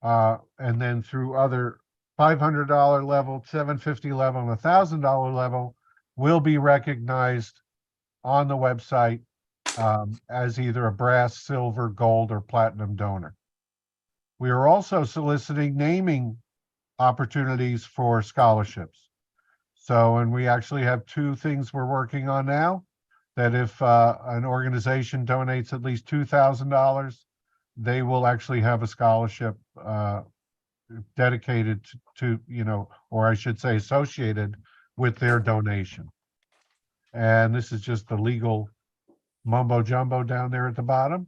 and then through other $500 level, $750 level, and $1,000 level will be recognized on the website as either a brass, silver, gold, or platinum donor. We are also soliciting naming opportunities for scholarships. So, and we actually have two things we're working on now, that if an organization donates at least $2,000, they will actually have a scholarship dedicated to, you know, or I should say associated with their donation. And this is just the legal mumbo jumbo down there at the bottom.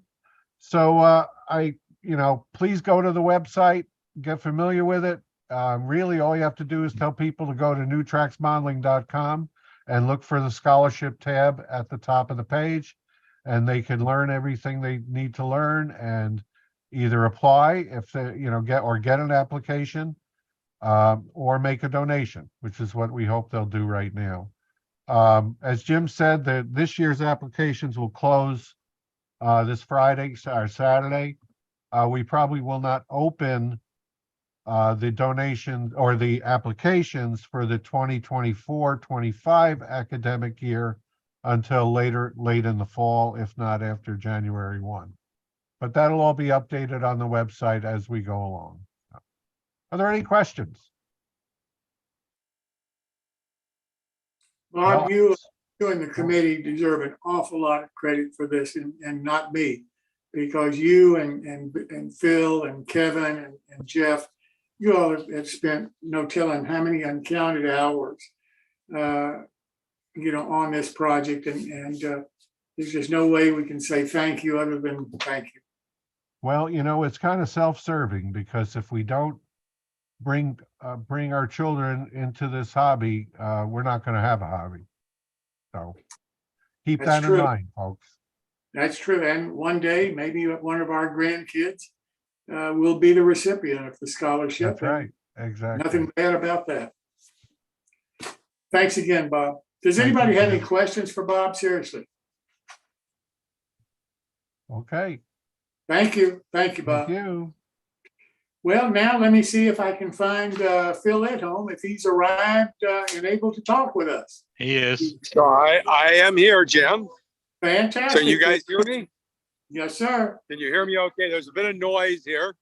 So please go to the website, get familiar with it. Really, all you have to do is tell people to go to newtracksmodeling.com and look for the scholarship tab at the top of the page, and they can learn everything they need to learn and either apply if they, get an application, or make a donation, which is what we hope they'll do right now. As Jim said, that this year's applications will close this Friday or Saturday. We probably will not open the donation or the applications for the 2024-25 academic year until late in the fall, if not after January 1. But that'll all be updated on the website as we go along. Are there any questions? Bob, Well, you and the committee deserve an awful lot of credit for this, and not me, because you and Phil and Kevin and Jeff, you all have spent no telling how many uncounted hours, on this project, and there's just no way we can say thank you other than thank you. Well, it's kind of self-serving, because if we don't bring our children into this hobby, we're not going to have a hobby. So keep That's that true. in mind, folks. That's true. And one day, maybe one of our grandkids will be the recipient of the scholarship. That's right. Exactly. Nothing bad about that. Thanks again, Bob. Does Thank anybody you, have any Jim. questions for Bob? Seriously. Okay. Thank you. Thank you, Thank Bob. you. Well, now let me see if I can find Phil at home, if he's arrived and able to talk with us. He is. So I am here, Jim. Fantastic. So you guys hear me? Yes, sir. Can you hear me okay? There's a bit of noise here.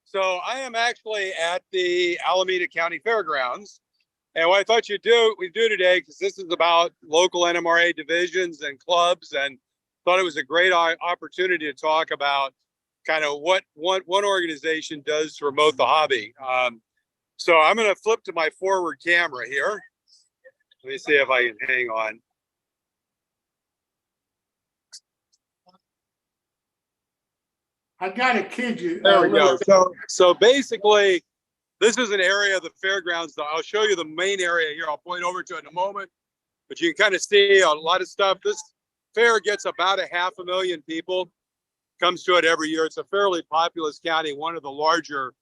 So I am actually at the Alameda County Fairgrounds. And what I thought we'd do today, because this is about local NMRA divisions and clubs, and thought it was a great opportunity to talk about kind of what one organization does to promote the hobby. So I'm going to flip to my forward camera here. Let me see if I can hang on. I gotta kid you. There we go. So basically, this is an area of the fairgrounds. I'll show you the main area here. I'll point over to it in a moment, but you can kind of see a lot of stuff. This fair gets about 500,000 people, comes to it every year. It's a fairly populous county, one of the larger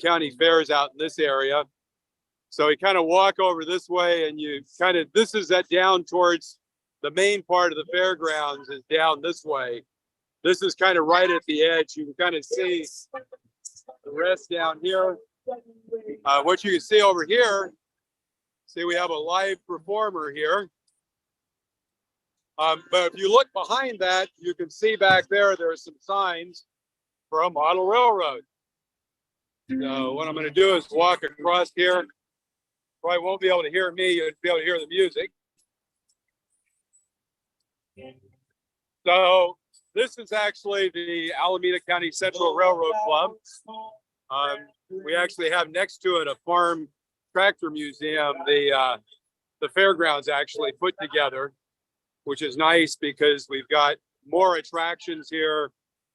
county fairs out in this area. So you kind of walk over this way, and this is that down towards the main part of the fairgrounds is down this way. This is kind of right at the edge. You can kind of see the rest down here. What you can see over here, see we have a live performer here. But if you look behind that, you can see back there are some signs for a model railroad. So what I'm going to do is walk across here. Probably won't be able to hear me. You'll be able to hear the music. So this is actually the Alameda County Central Railroad Club. We actually have next to it a farm tractor museum. The fairgrounds actually put together, which is nice because we've got more attractions here,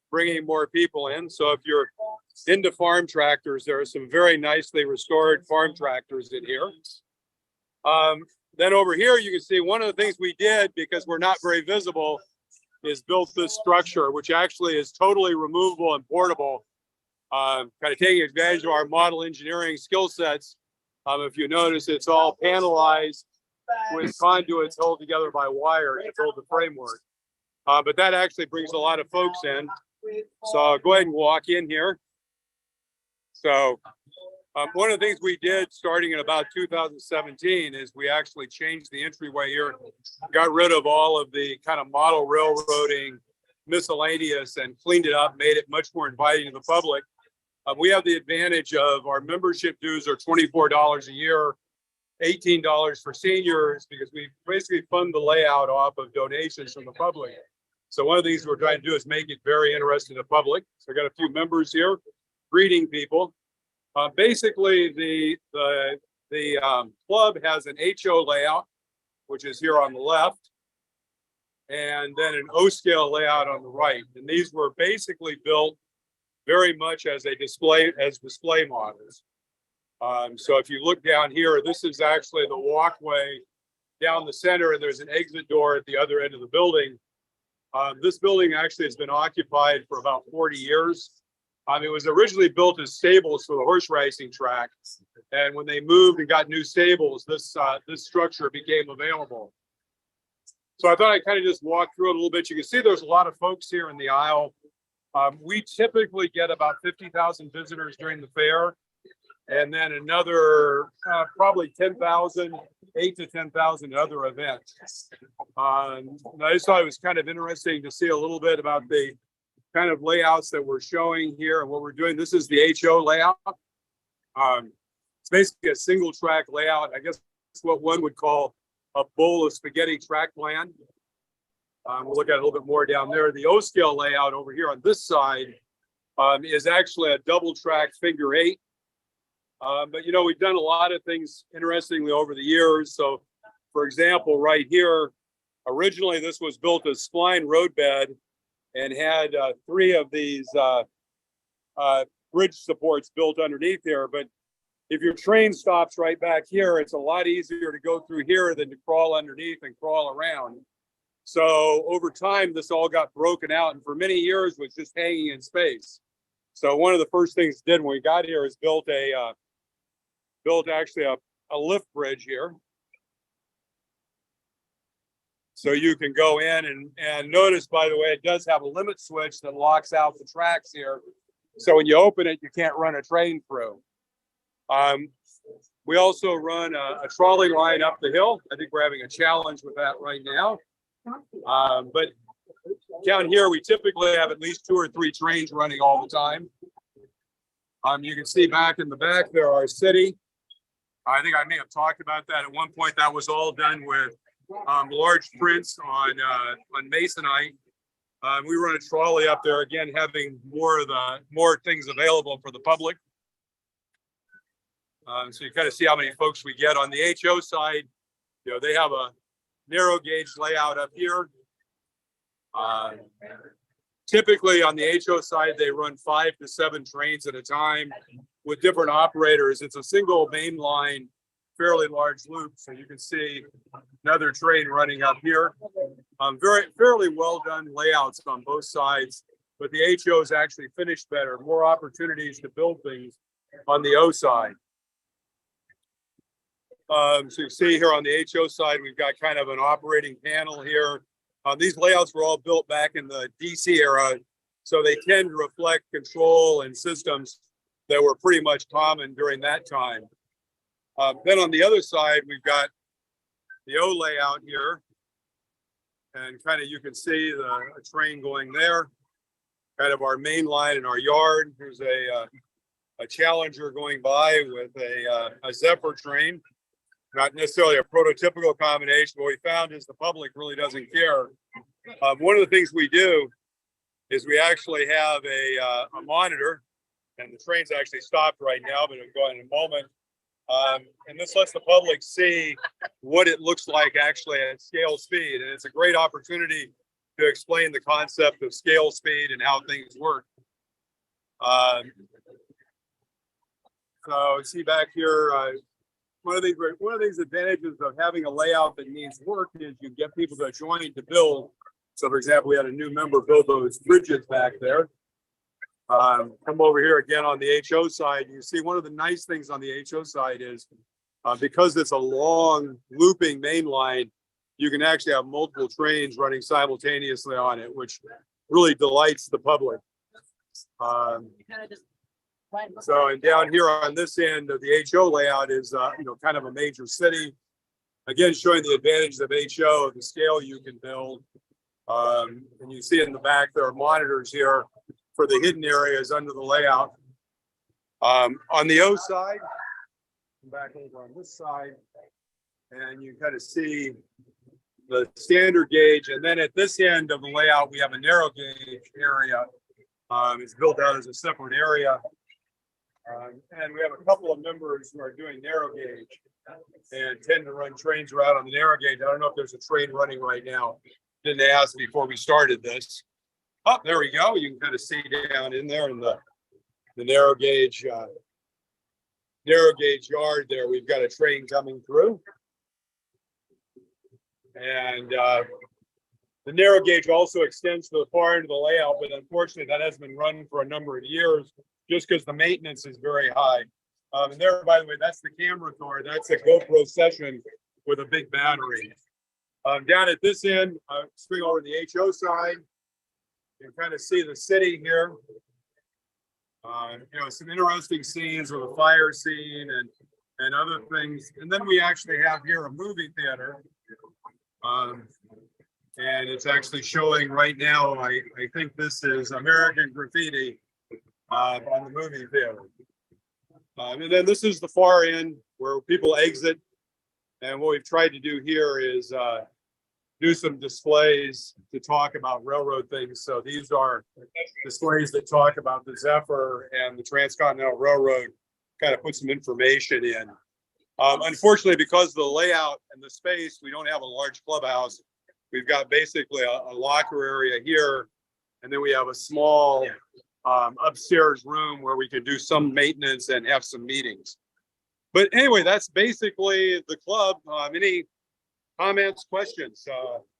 bringing more people in. So if you're into farm tractors, there are some very nicely restored farm tractors in here. Then over here, you can see one of the things we did, because we're not very visible, is built this structure, which actually is totally removable and portable, kind of taking advantage of our model engineering skill sets. If you notice, it's all panelized with conduits held together by wire to hold the framework. But that actually brings a lot of folks in. So I'll go ahead and walk in here. So one of the things we did starting in about 2017 is we actually changed the entryway here, got rid of all of the kind of model railroading miscellaneous and cleaned it up, made it much more inviting to the public. We have the advantage of our membership dues are $24 a year, $18 for seniors, because we basically fund the layout off of donations from the public. So one of the things we're trying to do is make it very interesting to the public. So I got a few members here greeting people. Basically, the club has an HO layout, which is here on the left, and then an O scale layout on the right. And these were basically built very much as display models. So if you look down here, this is actually the walkway down the center, and there's an exit door at the other end of the building. This building actually has been occupied for about 40 years. It was originally built as stables for the horse racing track. And when they moved and got new stables, this structure became available. So I thought I'd kind of just walk through it a little bit. You can see there's a lot of folks here in the aisle. We typically get about 50,000 visitors during the fair, and then another probably 10,000, 8 to 10,000 other events. I just thought it was kind of interesting to see a little bit about the kind of layouts that we're showing here and what we're doing. This is the HO layout. It's basically a single track layout. I guess it's what one would call a bowl of spaghetti track plan. We'll look at it a little bit more down there. The O scale layout over here on this side is actually a double track figure 8. But you know, we've done a lot of things interestingly over the years. So for example, right here, originally this was built as spline roadbed and had 3 of these bridge supports built underneath here. But if your train stops right back here, it's a lot easier to go through here than to crawl underneath and crawl around. So over time, this all got broken out, and for many years was just hanging in space. So one of the first things we did when we got here is built actually a lift bridge here. So you can go in and notice, by the way, it does have a limit switch that locks out the tracks here. So when you open it, you can't run a train through. We also run a trolley line up the hill. I think we're having a challenge with that right now. But down here, we typically have at least 2 or 3 trains running all the time. You can see back in the back there, our city. I think I may have talked about that at one point. That was all done with large prints on masonite. We run a trolley up there, again, having more things available for the public. So you kind of see how many folks we get. On the HO side, you know, they have a narrow gauge layout up here. Typically on the HO side, they run 5 to 7 trains at a time with different operators. It's a single main line, fairly large loop. So you can see another train running up here. Fairly well done layouts on both sides, but the HO is actually finished better, more opportunities to build things on the O side. So you see here on the HO side, we've got kind of an operating panel here. These layouts were all built back in the DC era, so they tend to reflect control and systems that were pretty much common during that time. Then on the other side, we've got the O layout here, and kind of you can see a train going there, kind of our main line in our yard. There's a Challenger going by with a Zephyr train. Not necessarily a prototypical combination. What we found is the public really doesn't care. One of the things we do is we actually have a monitor, and the train's actually stopped right now, but it'll go in a moment. And this lets the public see what it looks like actually at scale speed. And it's a great opportunity to explain the concept of scale speed and how things work. So see back here, one of these advantages of having a layout that needs work is you get people to join to build. So for example, we had a new member build those bridges back there. Come over here again on the HO side. You see one of the nice things on the HO side is because it's a long looping main line, you can actually have multiple trains running simultaneously on it, which really delights the public. So, and down here on this end of the HO layout is, kind of a major city. Again, showing the advantages of HO, of the scale you can build. And you see in the back, there are monitors here for the hidden areas under the layout. On the O side, back over on this side, and you kind of see the standard gauge. And then at this end of the layout, we have a narrow gauge area. It's built out as a separate area. And we have a couple of members who are doing narrow gauge and tend to run trains around on the narrow gauge. I don't know if there's a train running right now. Didn't ask before we started this. Oh, there we go. You can kind of see down in there in the narrow gauge yard there. We've got a train coming through. And the narrow gauge also extends to the far end of the layout, but unfortunately that hasn't been run for a number of years just because the maintenance is very high. And there, by the way, that's the camera car. That's a GoPro session with a big battery. Down at this end, swing over the HO side. You can kind of see the city here. You know, some interesting scenes with a fire scene and other things. And then we actually have here a movie theater. And it's actually showing right now, I think this is American Graffiti on the movie theater. And then this is the far end where people exit. And what we've tried to do here is do some displays to talk about railroad things. So these are displays that talk about the Zephyr and the Transcontinental Railroad, kind of put some information in. Unfortunately, because of the layout and the space, we don't have a large clubhouse. We've got basically a locker area here, and then we have a small upstairs room where we can do some maintenance and have some meetings. But anyway, that's basically the club. Any comments, questions?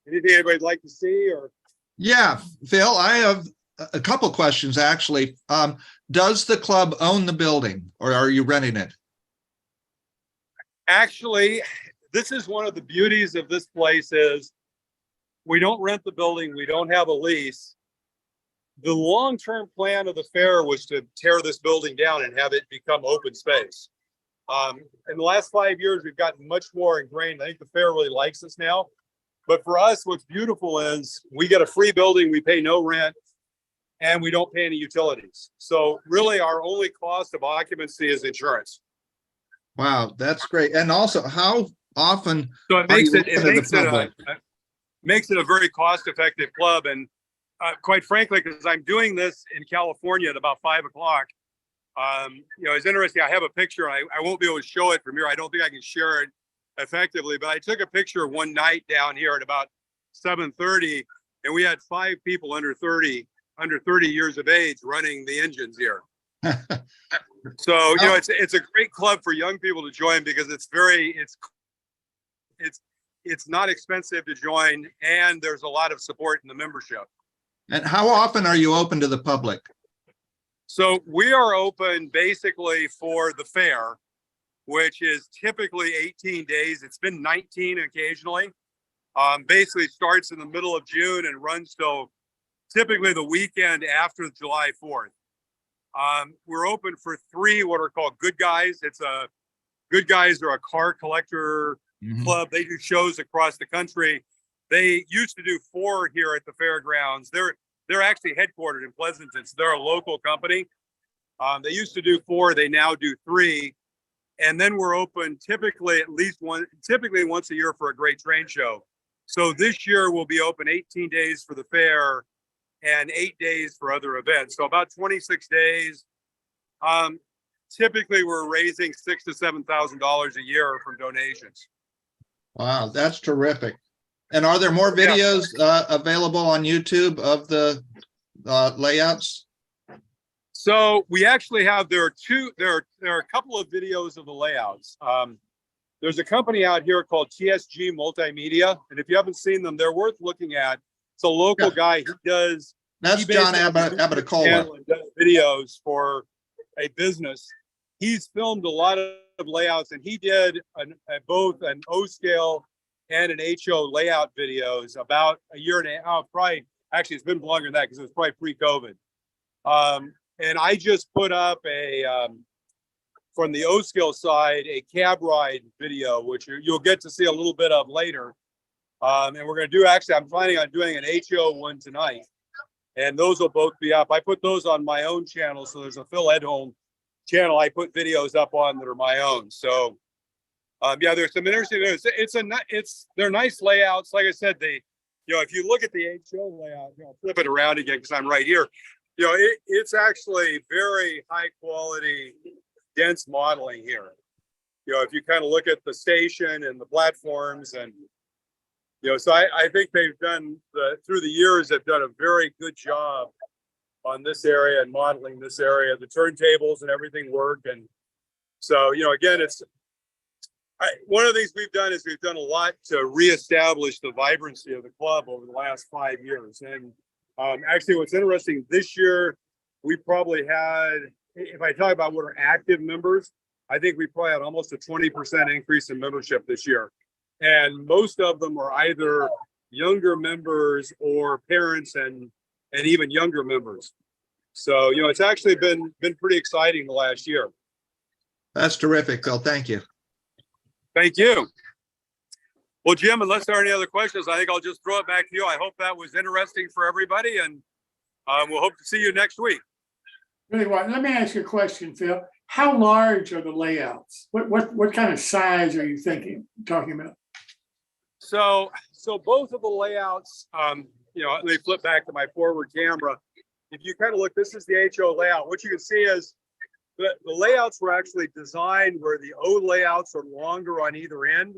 Anything anybody'd like to see? Or Yeah, Phil, I have a couple questions actually. Does the club own the building or are you renting it? actually, this is one of the beauties of this place is we don't rent the building. We don't have a lease. The long-term plan of the fair was to tear this building down and have it become open space. In the last 5 years, we've gotten much more ingrained. I think the fair really likes us now. But for us, what's beautiful is we get a free building, we pay no rent, and we don't pay any utilities. So really our only cost of occupancy is insurance. Wow, that's great. And also, how often? So it makes it a very cost-effective club. And quite frankly, because I'm doing this in California at about 5 o'clock, it's interesting. I have a picture. I won't be able to show it from here. I don't think I can share it effectively, but I took a picture one night down here at about 7:30, and we had 5 people under 30 years of age running the engines here. So, it's a great club for young people to join because it's not expensive to join, and there's a lot of support in the membership. And how often are you open to the public? So we are open basically for the fair, which is typically 18 days. It's been 19 occasionally. Basically starts in the middle of June and runs till typically the weekend after July 4th. We're open for 3 what are called Good Guys. Good Guys are a car collector club. They do shows across the country. They used to do 4 here at the fairgrounds. They're actually headquartered in Pleasanton. So they're a local company. They used to do 4. They now do 3. And then we're open typically once a year for a great train show. So this year we'll be open 18 days for the fair and 8 days for other events. So about 26 days. Typically we're raising $6,000 to $7,000 a year from donations. Wow, that's terrific. And are there more videos available on YouTube of the layouts? So we actually have, there are a couple of videos of the layouts. There's a company out here called TSG Multimedia. And if you haven't seen them, they're worth looking at. It's a local guy. That's John Abitacola. Does videos for a business. He's filmed a lot of layouts, and he did both an O scale and an HO layout videos about a year and a half. Probably, actually, it's been longer than that because it was probably pre-COVID. And I just put up from the O scale side, a cab ride video, which you'll get to see a little bit of later. And we're going to do, actually, I'm planning on doing an HO one tonight. And those will both be up. I put those on my own channel. So there's a Phil Edholm channel I put videos up on that are my own. So there's some interesting, they're nice layouts. Like I said, if you look at the HO layout, I'll flip it around again because I'm right here. it's actually very high quality, dense modeling here. If you kind of look at the station and the platforms and, so I think they've done through the years, they've done a very good job on this area and modeling this area. The turntables and everything work. And so, again, one of the things we've done is we've done a lot to reestablish the vibrancy of the club over the last 5 years. And actually, what's interesting this year, we probably had, if I talk about what are active members, I think we probably had almost a 20% increase in membership this year. And most of them are either younger members or parents and even younger members. So, it's actually been pretty exciting the last year. That's terrific, Phil. Thank you. Thank you. Well, Jim, unless there are any other questions, I think I'll just throw it back to you. I hope that was interesting for everybody, and we'll hope to see you next week. Really, let me ask you a question, Phil. How large are the layouts? What kind of size are you talking about? So both of the layouts, let me flip back to my forward camera. If you kind of look, this is the HO layout. What you can see is the layouts were actually designed where the O layouts are longer on either end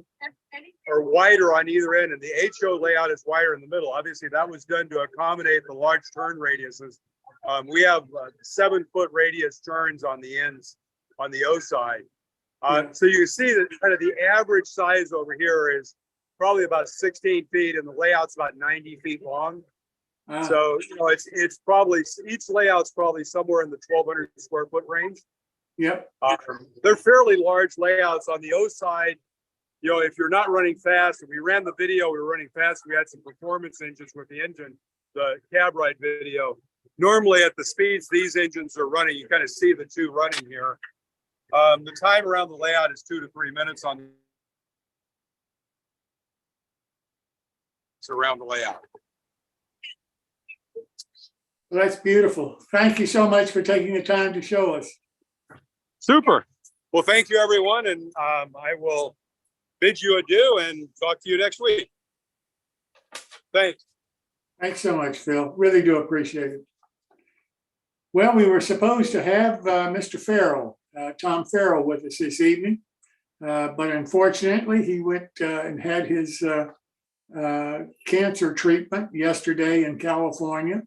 or wider on either end, and the HO layout is wider in the middle. Obviously, that was done to accommodate the large turn radiuses. We have 7-foot radius turns on the ends on the O side. So you can see that kind of the average size over here is probably about 16 feet, and the layout's about 90 feet long. So, it's probably, each layout's probably somewhere in the 1,200 square foot range. Yep. They're fairly large layouts. On the O side, if you're not running fast, if we ran the video, we were running fast, we had some performance engines with the engine, the cab ride video. Normally at the speeds these engines are running, you kind of see the two running here. The time around the layout is 2 to 3 minutes around the layout. Well, that's beautiful. Thank you so much for taking the time to show us. Super. Well, thank you, everyone. And I will bid you adieu and talk to you next week. Thanks. Thanks so much, Phil. Really do appreciate it. Well, we were supposed to have Mr. Farrell, Tom Farrell, with us this evening. But unfortunately, he went and had his cancer treatment yesterday in California.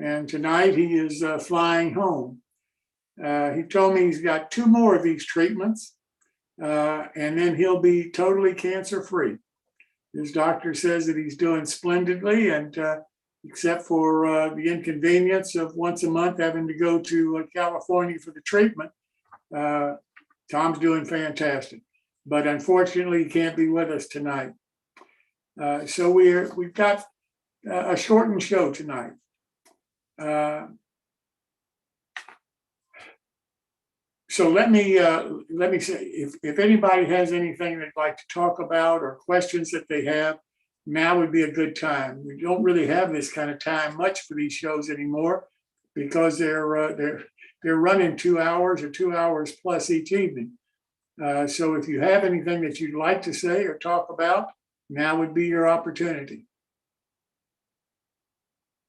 And tonight he is flying home. He told me he's got 2 more of these treatments, and then he'll be totally cancer-free. His doctor says that he's doing splendidly, and except for the inconvenience of once a month having to go to California for the treatment, Tom's doing fantastic. But unfortunately, he can't be with us tonight. So we've got a shortened show tonight. So let me say, if anybody has anything they'd like to talk about or questions that they have, now would be a good time. We don't really have this kind of time much for these shows anymore because they're running 2 hours or 2 hours plus each evening. So if you have anything that you'd like to say or talk about, now would be your opportunity.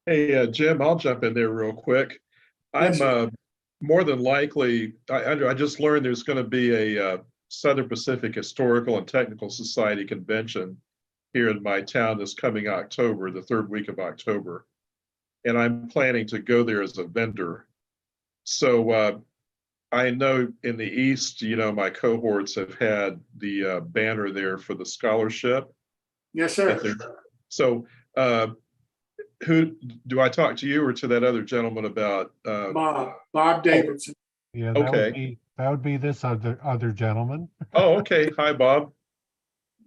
Hey, Jim, I'll jump in there real quick. Yes, I'm more than likely, I just learned there's going to be a Southern Pacific Historical and Technical Society convention here in my town this coming October, the 3rd week of October. And I'm planning to go there as a vendor. So I know in the East, my cohorts have had the banner there for the scholarship. Yes, sir. So who do I talk to you or to that other gentleman about? Bob Davidson. Yeah, Okay. that would be this other gentleman. Oh, okay. Hi, Bob.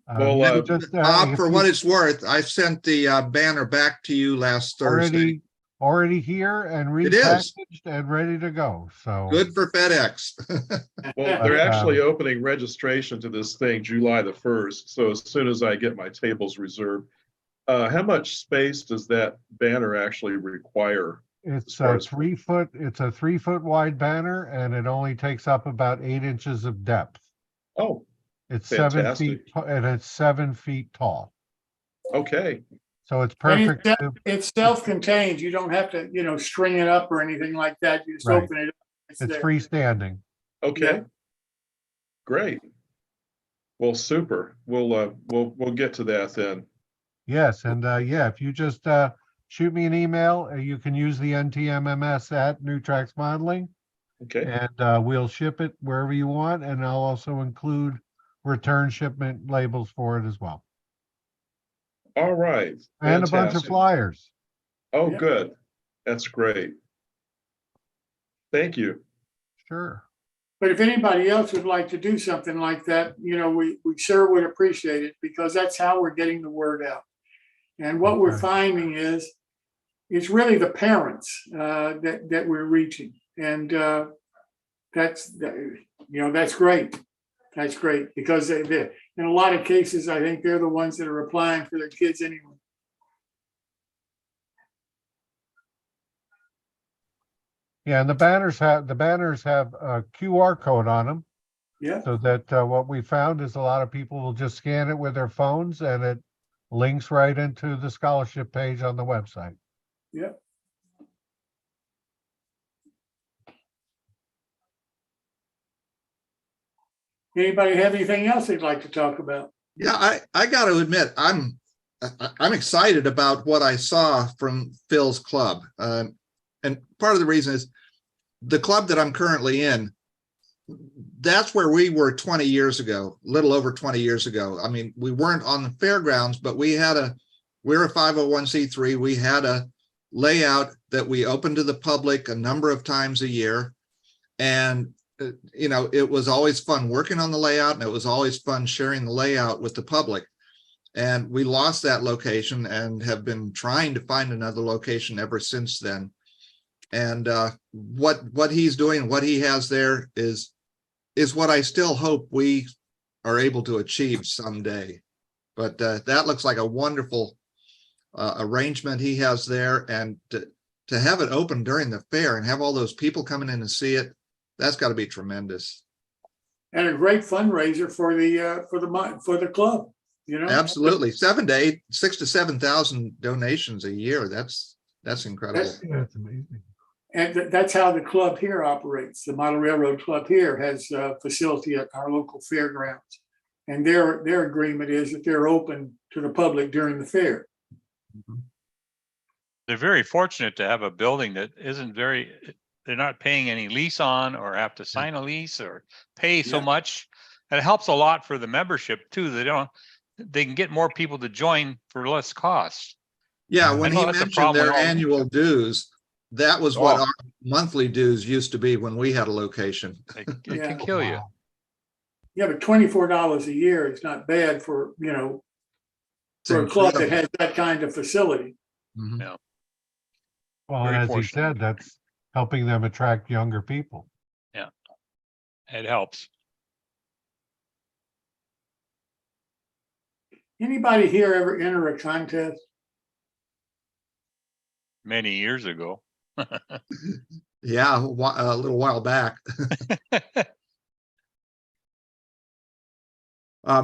Well, Bob, for what it's worth, I sent the banner back to you last Thursday. Already here and repackaged and ready to go. So Good for FedEx. well, they're actually opening registration to this thing July the 1st. So as soon as I get my tables reserved, how much space does that banner actually require? It's a 3 foot. It's a 3 foot wide banner, and it only takes up about 8 inches of depth. Oh, it's fantastic. 7 feet, and it's 7 feet tall. Okay. So it's And perfect. it's self-contained. You don't have to, string it up or anything like that. You just Right. open it up. It's there. freestanding. Okay. Great. Well, super. We'll get to that then. Yes, and yeah, if you just shoot me an email, you can use the NTMMS at New Tracks Modeling, Okay. and we'll ship it wherever you want, and I'll also include return shipment labels for it as well, All right. and a bunch of Fantastic. flyers. Oh, Yep. good. That's great. Thank you. Sure. But if anybody else would like to do something like that, we sure would appreciate it, because that's how we're getting the word out. And what we're Okay. finding is it's really the parents that we're reaching. And that's great. That's great, because in a lot of cases, I think they're the ones that are applying for their kids anyway. Yeah, and the banners have a QR code on them, Yeah. so that what we found is a lot of people will just scan it with their phones, and it links right into the scholarship page on the website. Yeah. Anybody have anything else they'd like to talk about? Yeah, I got to admit, I'm excited about what I saw from Phil's club. And part of the reason is the club that I'm currently in, that's where we were 20 years ago, a little over 20 years ago. I mean, we weren't on the fairgrounds, but we're a 501c3. We had a layout that we opened to the public a number of times a year. And, it was always fun working on the layout, and it was always fun sharing the layout with the public. And we lost that location and have been trying to find another location ever since then. And what he's doing, what he has there is what I still hope we are able to achieve someday. But that looks like a wonderful arrangement he has there, and to have it open during the fair and have all those people coming in and see it, that's got to be tremendous. And a great fundraiser for the club. Absolutely, 6,000 to 7,000 donations a year. That's incredible. That's amazing. And that's how the club here operates. The Model Railroad Club here has a facility at our local fairgrounds. And their agreement is that they're open to the public during the fair. They're very fortunate to have a building that they're not paying any lease on, or have to sign a lease or pay so much. And it helps a lot for the membership too. They can get more people to join for less cost. Yeah, when he mentioned their annual dues, that was what our monthly dues used to be when we had a location. It can kill you. Yeah, but $24 a year is not bad for a club that has that kind of facility. Mm-hmm. Yeah. Well, Very and as he fortunate. said, that's helping them attract younger people. Yeah, it helps. Anybody here ever enter a contest? Many years ago. Yeah, a little while back.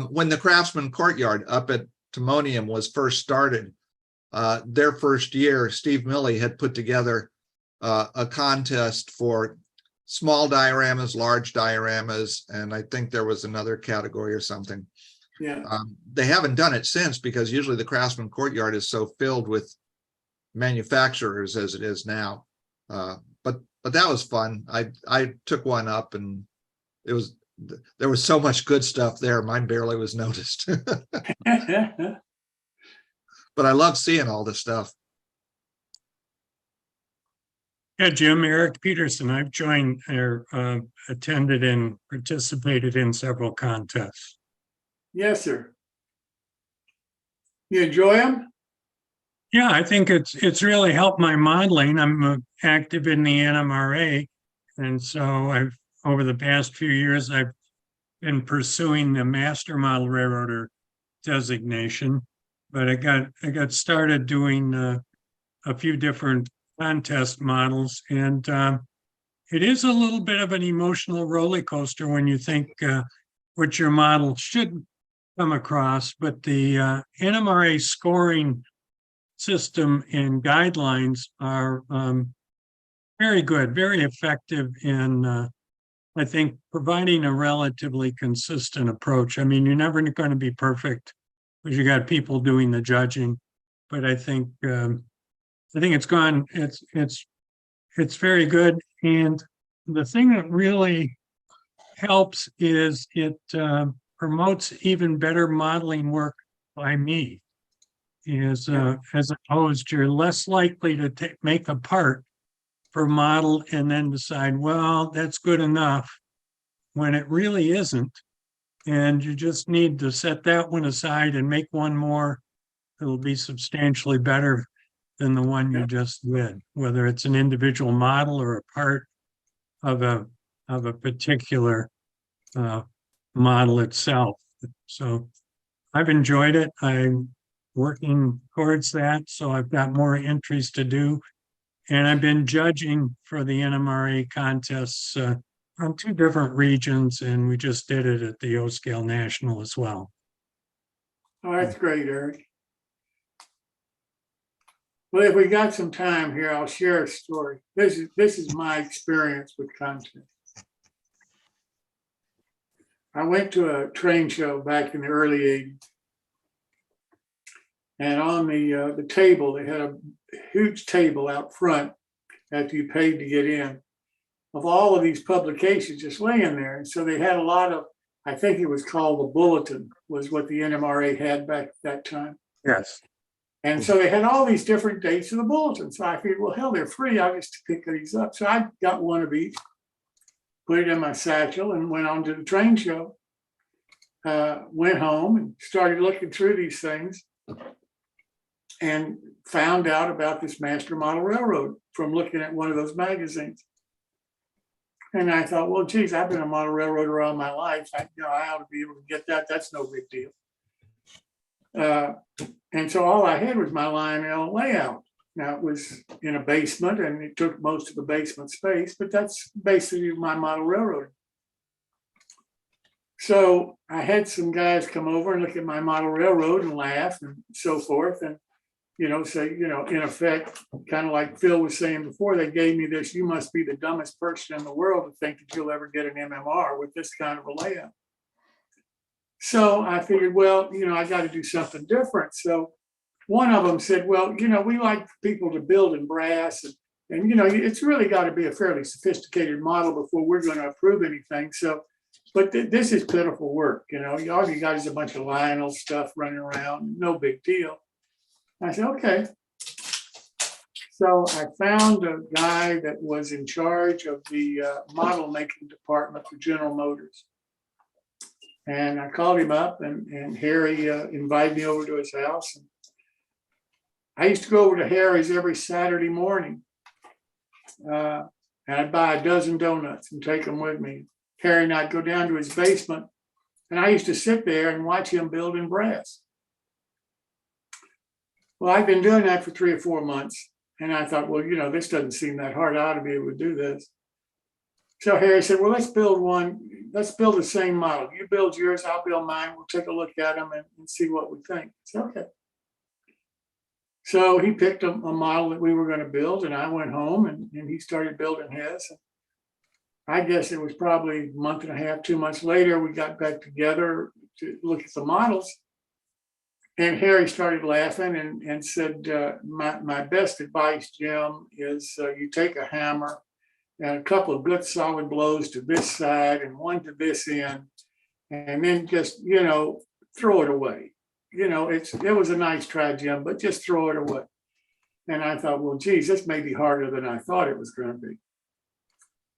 When the Craftsman Courtyard up at Timonium was first started, their first year, Steve Milley had put together a contest for small dioramas, large dioramas, and I think there was another category or something. Yeah. They haven't done it since, because usually the Craftsman Courtyard is so filled with manufacturers as it is now. But that was fun. I took one up, and there was so much good stuff there. Mine barely was noticed. But I love seeing all this stuff. Yeah, Jim, Eric Peterson. I've joined or attended and participated in several contests. Yes, sir. You enjoy them? Yeah, I think it's really helped my modeling. I'm active in the NMRA, and so over the past few years I've been pursuing the Master Model Railroader designation, but I got started doing a few different contest models, and it is a little bit of an emotional roller coaster when you think what your model should come across, but the NMRA scoring system and guidelines are very good, very effective in, I think, providing a relatively consistent approach. I mean, you're never going to be perfect because you got people doing the judging, but I think it's gone. It's very good. And the thing that really helps is it promotes even better modeling work by me. As opposed, you're less likely to make a part for a model and then decide, well, that's good enough, when it really isn't. And you just need to set that one aside and make one more that'll be substantially better than the one you just did, whether it's an individual model or a part of a particular model itself. So I've enjoyed it. I'm working towards that, so I've got more entries to do. And I've been judging for the NMRA contests on 2 different regions, and we just did it at the O-Scale National as well. Oh, that's great, Eric. Well, if we got some time here, I'll share a story. This is my experience with content. I went to a train show back in the early 80s. And on the table, they had a huge table out front after you paid to get in, of all of these publications just laying there. And so they had a lot of, I think it was called the Bulletin, was what the NMRA had back at that time. Yes. And so they had all these different dates in the Bulletin. So I figured, well, hell, they're free. I'll just pick these up. So I got one of each, put it in my satchel, and went on to the train show. Went home and started looking through these things, and found out about this master model railroad from looking at one of those magazines. And I thought, well, geez, I've been a model railroader all my life. I ought to be able to get that. That's no big deal. And so all I had was my Lionel layout. Now, it was in a basement, and it took most of the basement space, but that's basically my model railroad. So I had some guys come over and look at my model railroad and laugh and so forth. And say, in effect, kind of like Phil was saying before, they gave me this, you must be the dumbest person in the world to think that you'll ever get an MMR with this kind of a layout. So I figured, well, I got to do something different. So one of them said, well, we like people to build in brass, and it's really got to be a fairly sophisticated model before we're going to approve anything. So, but this is pitiful work. All you got is a bunch of Lionel stuff running around, no big deal. I said, okay. So I found a guy that was in charge of the model making department for General Motors. And I called him up, and Harry invited me over to his house. And I used to go over to Harry's every Saturday morning. And I'd buy a dozen donuts and take them with me. Harry and I'd go down to his basement, and I used to sit there and watch him build in brass. Well, I've been doing that for 3 or 4 months. And I thought, well, this doesn't seem that hard. I ought to be able to do this. So Harry said, well, let's build the same model. You build yours, I'll build mine. We'll take a look at them and see what we think. I said, okay. So he picked a model that we were going to build, and I went home and he started building his. I guess it was probably a month and a half, 2 months later, we got back together to look at the models. And Harry started laughing and said, my best advice, Jim, is you take a hammer and a couple of good solid blows to this side and one to this end, and then just, throw it away. It was a nice try, Jim, but just throw it away. And I thought, well, geez, this may be harder than I thought it was going to be.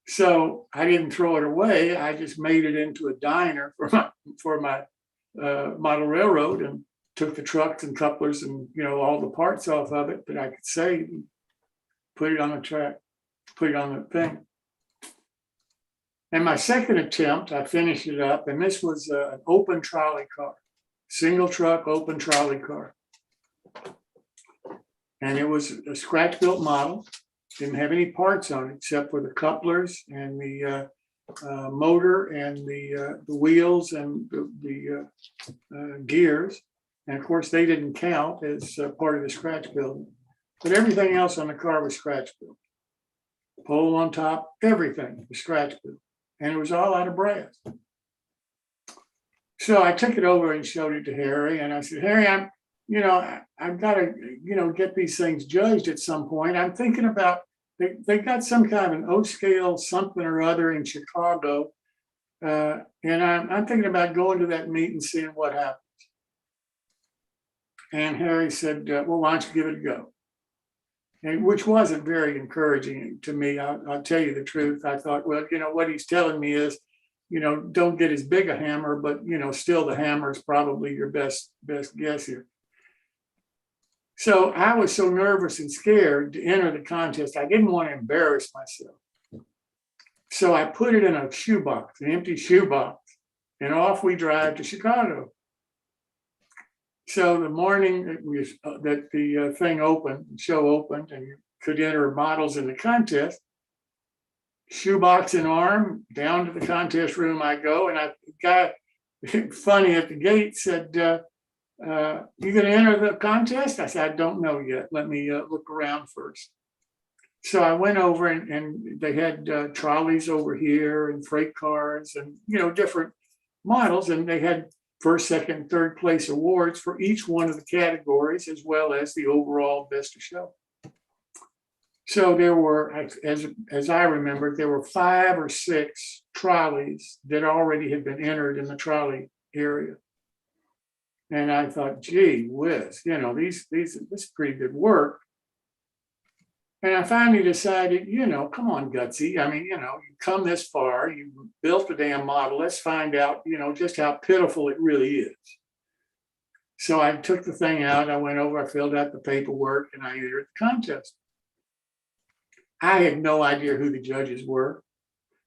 So I didn't throw it away. I just made it into a diner for my model railroad, and took the trucks and couplers and all the parts off of it that I could save, and put it on the track, put it on the thing. And my second attempt, I finished it up, and this was an open trolley car, single truck open trolley car. And it was a scratch built model, didn't have any parts on it except for the couplers and the motor and the wheels and the gears. And of course, they didn't count as part of the scratch building. But everything else on the car was scratch built. Pole on top, everything was scratch built. And it was all out of brass. So I took it over and showed it to Harry. And I said, Harry, I've got to, get these things judged at some point. I'm thinking about, they got some kind of an O scale something or other in Chicago. And I'm thinking about going to that meet and seeing what happens. And Harry said, well, why don't you give it a go? And which wasn't very encouraging to me. I'll tell you the truth. I thought, well, what he's telling me is, don't get as big a hammer, but, still the hammer is probably your best guess here. So I was so nervous and scared to enter the contest. I didn't want to embarrass myself. So I put it in a shoebox, an empty shoebox, and off we drive to Chicago. So the morning that the thing opened, the show opened, and you could enter models in the contest, shoebox in arm, down to the contest room I go, and a guy, funny at the gate, said, you going to enter the contest? I said, I don't know yet. Let me look around first. So I went over and they had trolleys over here and freight cars and, different models. And they had first, second, third place awards for each one of the categories, as well as the overall best of show. So there were, as I remember, there were 5 or 6 trolleys that already had been entered in the trolley area. And I thought, gee whiz, this is pretty good work. And I finally decided, come on, Gutsy. I mean, you come this far, you built the damn model. Let's find out, just how pitiful it really is. So I took the thing out. I went over, I filled out the paperwork, and I entered the contest. I had no idea who the judges were.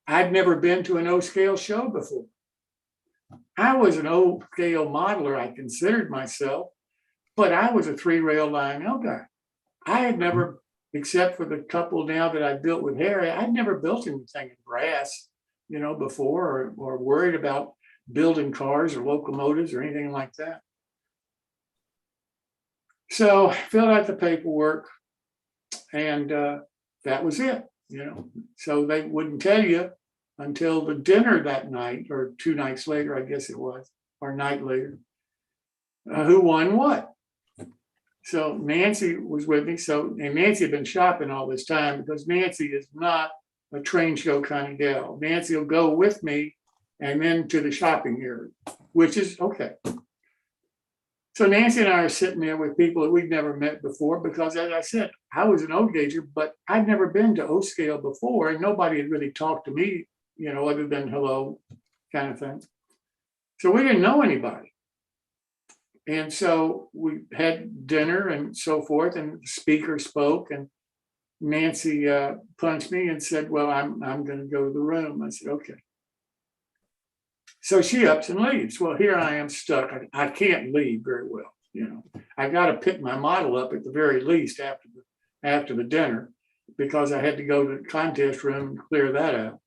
I'd never been to an O-scale show before. I was an O-scale modeler, I considered myself, but I was a 3-rail Lionel guy. I had never, except for the couple now that I built with Harry, I'd never built anything in brass, before or worried about building cars or locomotives or anything like that. So I filled out the paperwork and that was it, So they wouldn't tell you until the dinner that night or 2 nights later, I guess it was, or a night later, who won what. So Nancy was with me. And Nancy had been shopping all this time because Nancy is not a train show kind of gal. Nancy will go with me and then to the shopping area, which is okay. So Nancy and I are sitting there with people that we've never met before because, as I said, I was an O-gauger, but I'd never been to O-scale before, and nobody had really talked to me, other than hello kind of thing. So we didn't know anybody. And so we had dinner and so forth, and the speaker spoke, and Nancy punched me and said, well, I'm going to go to the room. I said, okay. So she ups and leaves. Well, here I am stuck. I can't leave very well. I got to pick my model up at the very least after the dinner because I had to go to the contest room and clear that out.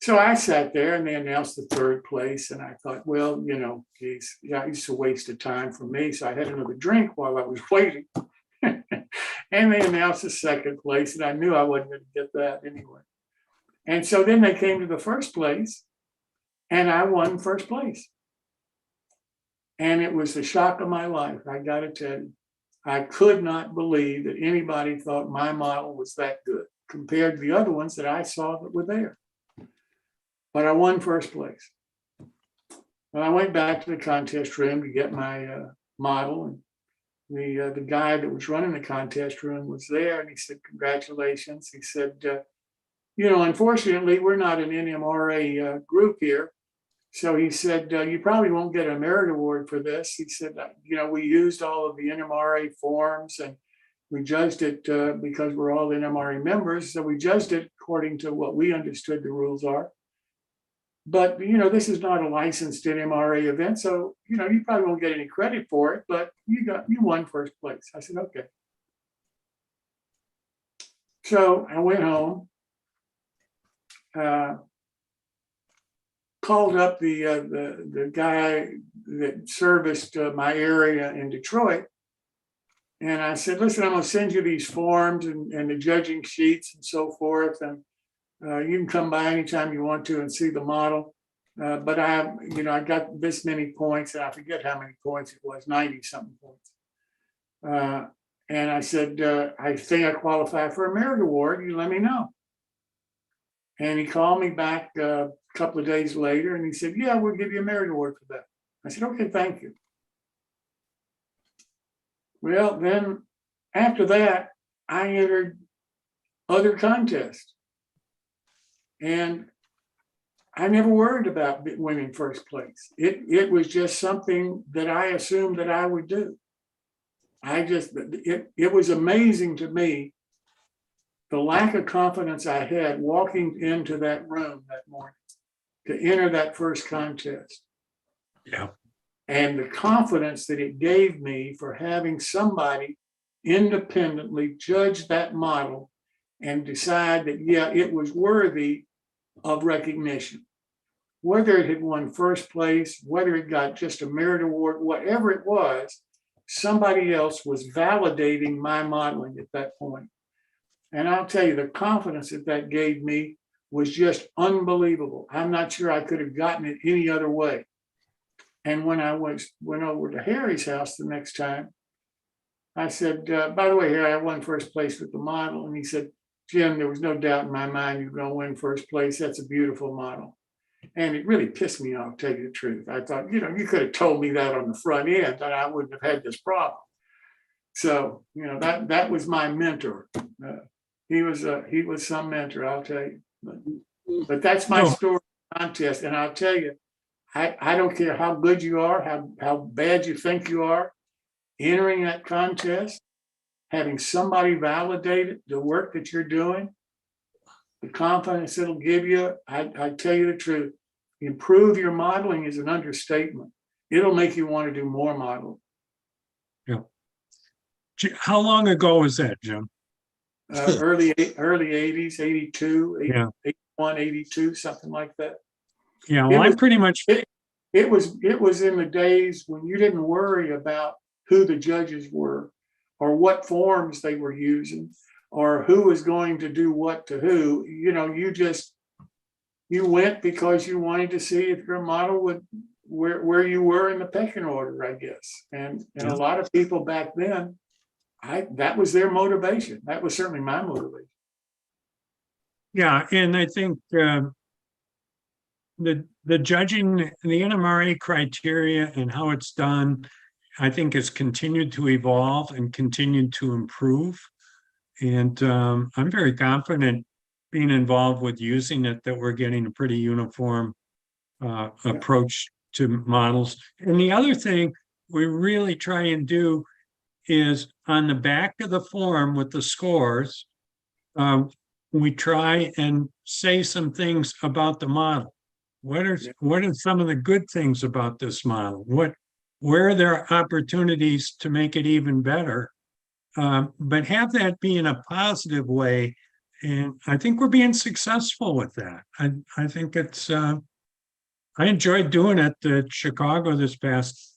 So I sat there and they announced the 3rd place. And I thought, well, geez, it's a waste of time for me. So I had another drink while I was waiting. And they announced the 2nd place. And I knew I wasn't going to get that anyway. And so then they came to the 1st place. And I won 1st place. And it was the shock of my life. I got to tell you, I could not believe that anybody thought my model was that good compared to the other ones that I saw that were there. But I won 1st place. Well, I went back to the contest room to get my model. And the guy that was running the contest room was there. And he said, congratulations. He said, unfortunately, we're not an NMRA group here. So he said, you probably won't get a merit award for this. He said, we used all of the NMRA forms and we judged it because we're all NMRA members. So we judged it according to what we understood the rules are. But, this is not a licensed NMRA event. So, you probably won't get any credit for it, but you won 1st place. I said, okay. So I went home. called up the guy that serviced my area in Detroit. And I said, listen, I'm going to send you these forms and the judging sheets and so forth. And you can come by anytime you want to and see the model. But I got this many points, and I forget how many points it was, 90 something points. And I said, I think I qualify for a merit award. You let me know. And he called me back a couple of days later and he said, yeah, we'll give you a merit award for that. I said, okay, thank you. Well, then after that, I entered other contests. And I never worried about winning first place. It was just something that I assumed that I would do. It was amazing to me the lack of confidence I had walking into that room that morning to enter that first contest. Yeah. And the confidence that it gave me for having somebody independently judge that model and decide that, yeah, it was worthy of recognition. Whether it had won first place, whether it got just a merit award, whatever it was, somebody else was validating my modeling at that point. And I'll tell you, the confidence that gave me was just unbelievable. I'm not sure I could have gotten it any other way. And when I went over to Harry's house the next time, I said, by the way, Harry, I won first place with the model. And he said, Jim, there was no doubt in my mind you're going to win first place. That's a beautiful model. And it really pissed me off, to tell you the truth. I thought, you could have told me that on the front end, and I wouldn't have had this problem. So, that was my mentor. He was some mentor, I'll tell you. But that's my story contest. And I'll tell you, I don't care how good you are, how bad you think you are, entering that contest, having somebody validate the work that you're doing, the confidence it'll give you, I tell you the truth, improve your modeling is an understatement. It'll make you want to do more modeling. Yeah. How long ago was that, Jim? Early 80s, 82, Yeah. 81, 82, something like that. Yeah, well, I'm pretty much. It was in the days when you didn't worry about who the judges were or what forms they were using or who was going to do what to who. You went because you wanted to see if your model would where you were in the pecking order, I guess. And a lot of people back then, that was their motivation. That was certainly my motivation. Yeah, and I think the judging, the NMRA criteria and how it's done, I think has continued to evolve and continued to improve. And I'm very confident being involved with using it that we're getting a pretty uniform approach to models. And the other thing we really try and do is on the back of the form with the scores, we try and say some things about the model. What are some of the good things about this model? Where are there opportunities to make it even better? But have that be in a positive way. And I think we're being successful with that. I think it's, I enjoyed doing it at Chicago this past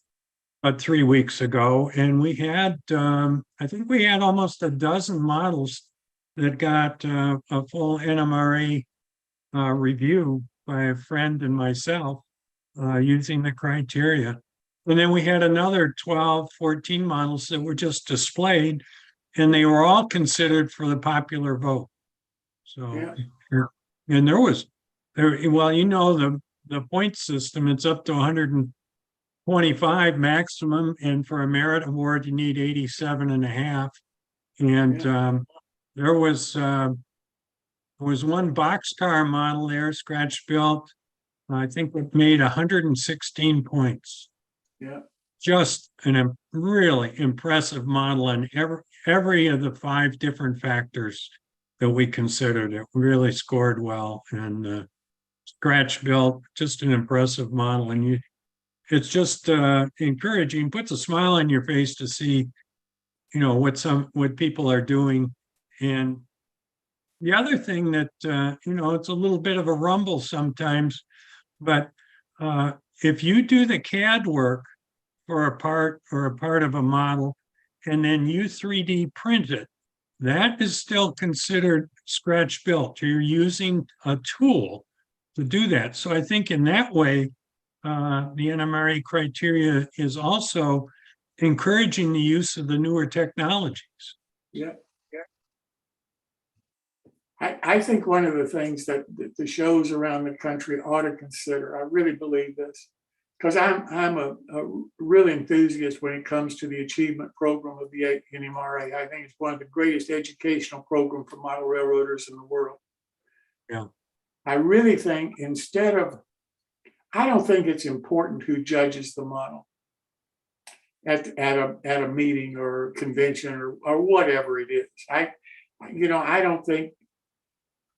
3 weeks ago. And we had, I think we had almost a dozen models that got a full NMRA review by a friend and myself using the criteria. And then we had another 12, 14 models that were just displayed, and they were all considered for the popular vote. So, and the point system, it's up to 125 maximum, and for a merit award, you need 87.5. And there was one boxcar model there, scratch built. I think it made 116 points. Yeah. Just a really impressive model on every of the 5 different factors that we considered. It really scored well, and scratch built, just an impressive model. And it's just encouraging, puts a smile on your face to see, what people are doing. And the other thing that, it's a little bit of a rumble sometimes, but if you do the CAD work for a part or a part of a model, and then you 3D print it, that is still considered scratch built. You're using a tool to do that. So I think in that way, the NMRA criteria is also encouraging the use of the newer technologies. Yeah. I think one of the things that the shows around the country ought to consider, I really believe this, because I'm a real enthusiast when it comes to the achievement program of the NMRA. I think it's one of the greatest educational programs for model railroaders in the world. Yeah. I really think I don't think it's important who judges the model at a meeting or convention or whatever it is. I don't think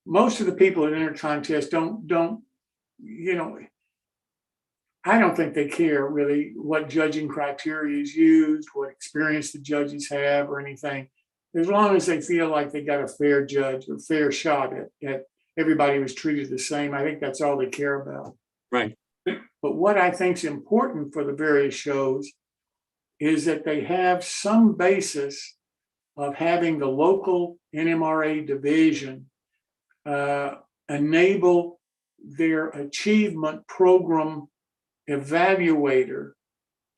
most of the people that enter contests don't I don't think they care really what judging criteria is used, what experience the judges have or anything, as long as they feel like they got a fair judge or fair shot at everybody was treated the same. I think that's all they care about. Right. But what I think is important for the various shows is that they have some basis of having the local NMRA division enable their achievement program evaluator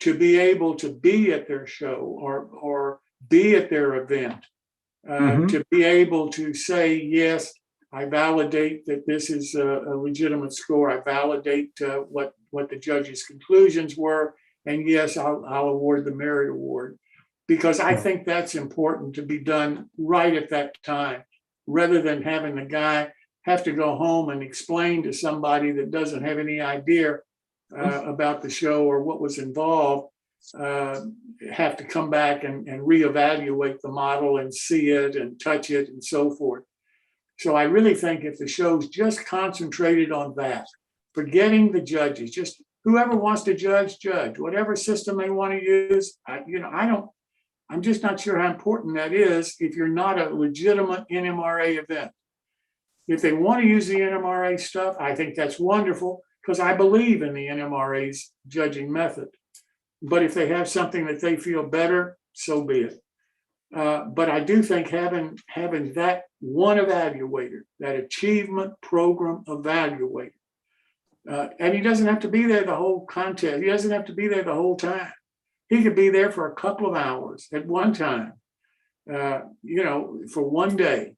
to be able to be at their show or be at their event, to be able to say, yes, I validate that this is a legitimate score. I validate what the judge's conclusions were. And yes, I'll award the merit award, because I think that's important to be done right at that time, rather than having the guy have to go home and explain to somebody that doesn't have any idea about the show or what was involved, have to come back and reevaluate the model and see it and touch it and so forth. So I really think if the show's just concentrated on that, forgetting the judges, just whoever wants to judge, whatever system they want to use. I'm just not sure how important that is if you're not a legitimate NMRA event. If they want to use the NMRA stuff, I think that's wonderful, because I believe in the NMRA's judging method. But if they have something that they feel better, so be it. But I do think having that one evaluator, that achievement program evaluator, and he doesn't have to be there the whole contest. He doesn't have to be there the whole time. He could be there for a couple of hours at one time, for one day.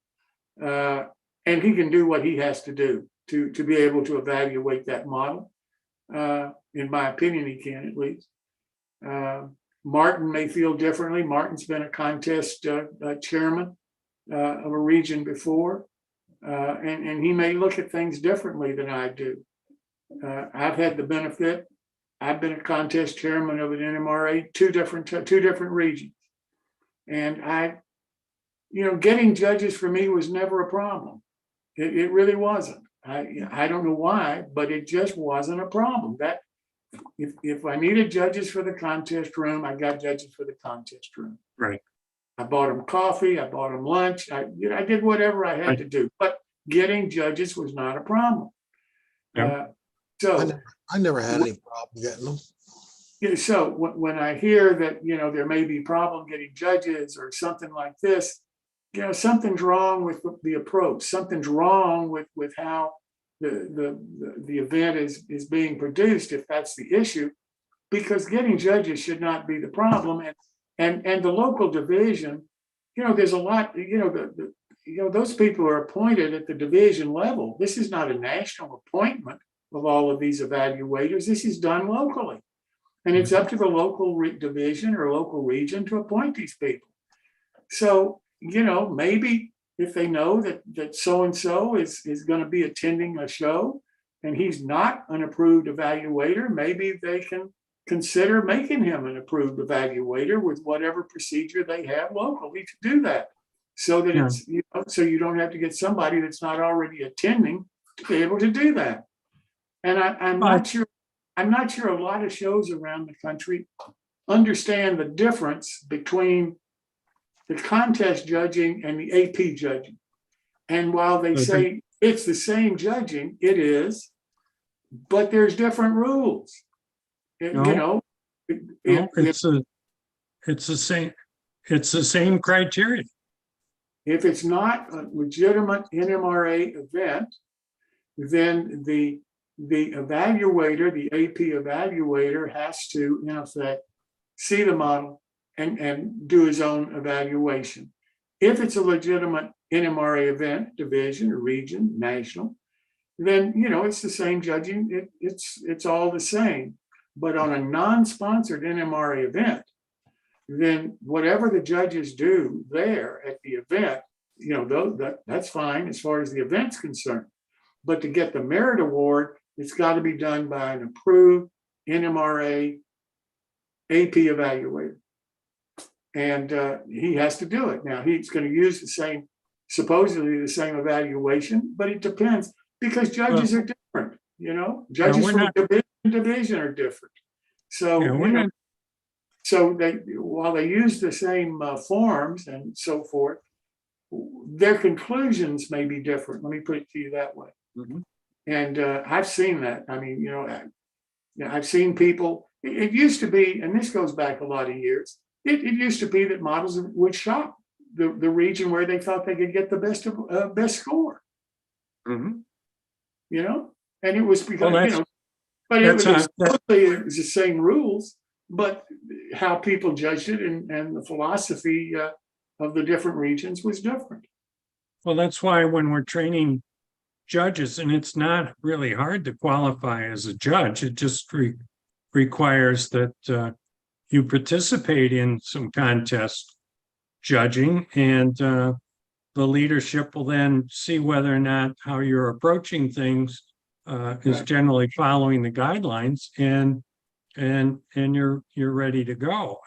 And he can do what he has to do to be able to evaluate that model. In my opinion, he can at least. Martin may feel differently. Martin's been a contest chairman of a region before, and he may look at things differently than I do. I've had the benefit. I've been a contest chairman of an NMRA, two different regions, and getting judges for me was never a problem. It really wasn't. I don't know why, but it just wasn't a problem. That if I needed judges for the contest room, I got judges for the contest room. Right. I bought them coffee. I bought them lunch. I did whatever I had to do. But getting judges was not a problem. Yeah. I never had any problem getting them. So when I hear that there may be problem getting judges or something like this, something's wrong with the approach. Something's wrong with how the event is being produced, if that's the issue, because getting judges should not be the problem. And the local division, there's a lot. Those people are appointed at the division level. This is not a national appointment of all of these evaluators. This is done locally, and it's up to the local division or local region to appoint these people. So maybe if they know that so-and-so is going to be attending a show and he's not an approved evaluator, maybe they can consider making him an approved evaluator with whatever procedure they have locally to do that. So that it's, so you don't have to get somebody that's not already attending to be able to do that. And I'm not sure a lot of shows around the country understand the difference between the contest judging and the AP judging. And while they say it's the same judging, it is. but there's different rules. You No. know, No, if it's the same criteria. it's not a legitimate NMRA event, then the evaluator, the AP evaluator has to, in effect, see the model and do his own evaluation. If it's a legitimate NMRA event, division or region, national, then, you know, it's the same judging. It's all the same. But on a non-sponsored NMRA event, then whatever the judges do there at the event, you know, that's fine as far as the event's concerned. But to get the merit award, it's got to be done by an approved NMRA AP evaluator. And he has to do it. Now, he's going to use supposedly the same evaluation, but it depends because judges are different, you know? Judges from division are different. So, so while they use the same forms and so forth, their conclusions may be different. Let me put it to you that way. Mm-hmm. And I've seen that. I mean, you know, I've seen people, it used to be, and this goes back a lot of years, it used to be that models would shop the region where they thought they could get the best score. Mm-hmm. You know, and it was because, you know, but it was the same rules, but how people judged it and the philosophy of the different regions was different. Well, that's why when we're training judges, and it's not really hard to qualify as a judge, it just requires that you participate in some contest judging, and the leadership will then see whether or not how you're approaching things is generally following the guidelines, and you're ready to go.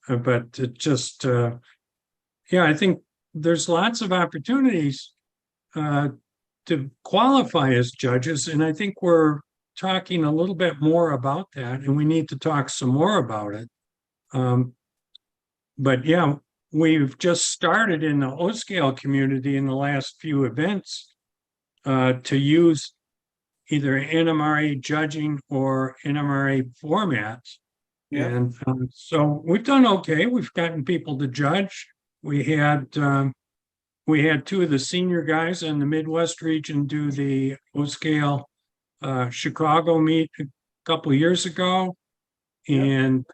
But it just, yeah, I think there's lots of opportunities to qualify as judges, and I think we're talking a little bit more about that, and we need to talk some more about it. But yeah, we've just started in the O-scale community in the last few events to use either NMRA judging or NMRA formats. Yeah. And so we've done okay. We've gotten people to judge. We had two of the senior guys in the Midwest region do the O-scale Chicago meet a couple of years ago. And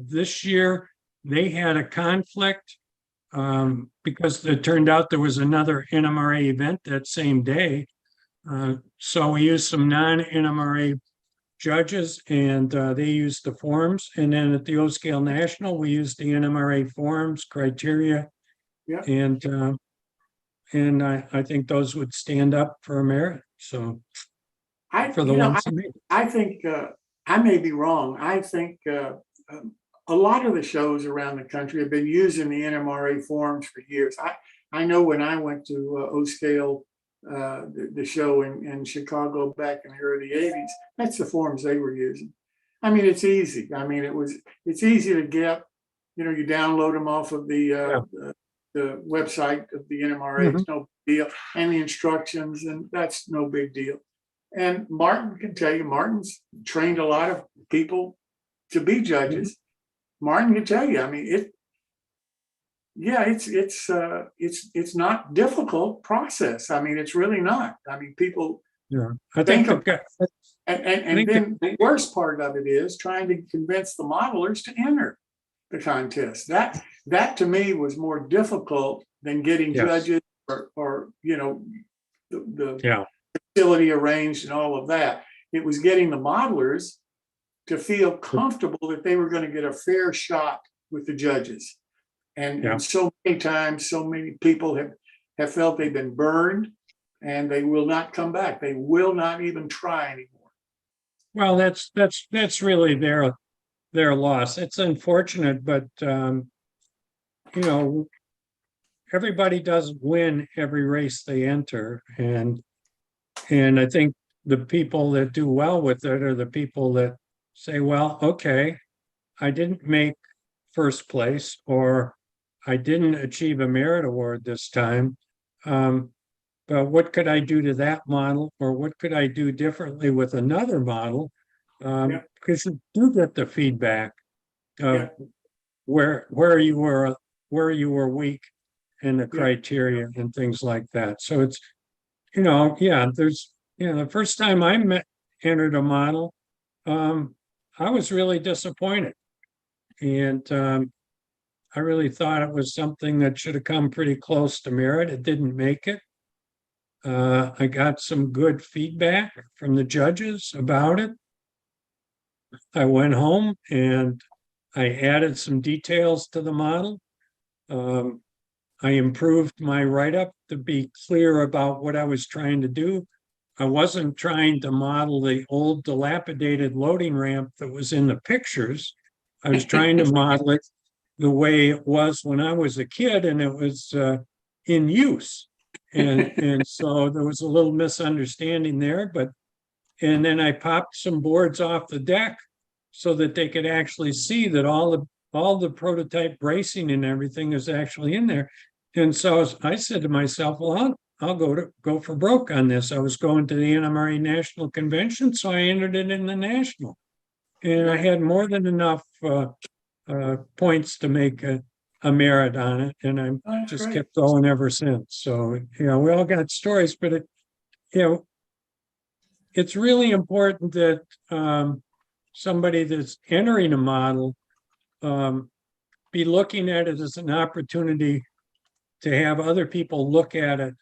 this year they had a conflict because it turned out there was another NMRA event that same day. So we used some non-NMRA judges, and they used the forms. And then at the O-scale National, we used the NMRA forms, criteria. Yeah. And I think those would stand up for a merit. So I think I may be wrong. I think a lot of the shows around the country have been using the NMRA forms for years. I know when I went to O-scale, the show in Chicago back in the early 80s, that's the forms they were using. I mean, it's easy. I mean, it's easy to get, you know, you download them off of the website of the NMRA. Mm-hmm. It's no big deal. And the instructions, and that's no big deal. And Martin can tell you, Martin's trained a lot of people to be judges. Mm-hmm. Martin can tell you, I mean, it's not difficult process. I mean, it's really not. I mean, people think of it. And then the worst part of it is trying to convince the modelers to enter the contest. That to me was more difficult than getting judges or you know, the facility arranged and all of that. It was getting the modelers to feel comfortable that they were going to get a fair shot with the judges. And so many times, so many people have felt they've been burned and they will not come back. They will not even try anymore. Well, that's really their loss. It's unfortunate, but you know, everybody doesn't win every race they enter, and I think the people that do well with it are the people that say, well, okay, I didn't make first place, or I didn't achieve a merit award this time, but what could I do to that model, or what could I do differently with another model? Yeah. Because you do get the feedback of Yeah. where you were weak in the Yeah. criteria and things like that. So it's, the first time I entered a model, I was really disappointed. And I really thought it was something that should have come pretty close to merit. It didn't make it. I got some good feedback from the judges about it. I went home and I added some details to the model. I improved my write-up to be clear about what I was trying to do. I wasn't trying to model the old dilapidated loading ramp that was in the pictures. I was trying to model it the way it was when I was a kid and it was in use. And so there was a little misunderstanding there, and then I popped some boards off the deck so that they could actually see that all the prototype bracing and everything is actually in there. And so I said to myself, well, I'll go for broke on this. I was going to the NMRA National Convention, so I entered it in the national. And I had more than enough points to make a merit on it. And I just kept going ever since. So, we all got stories, but it's really important that somebody that's entering a model be looking at it as an opportunity to have other people look at it.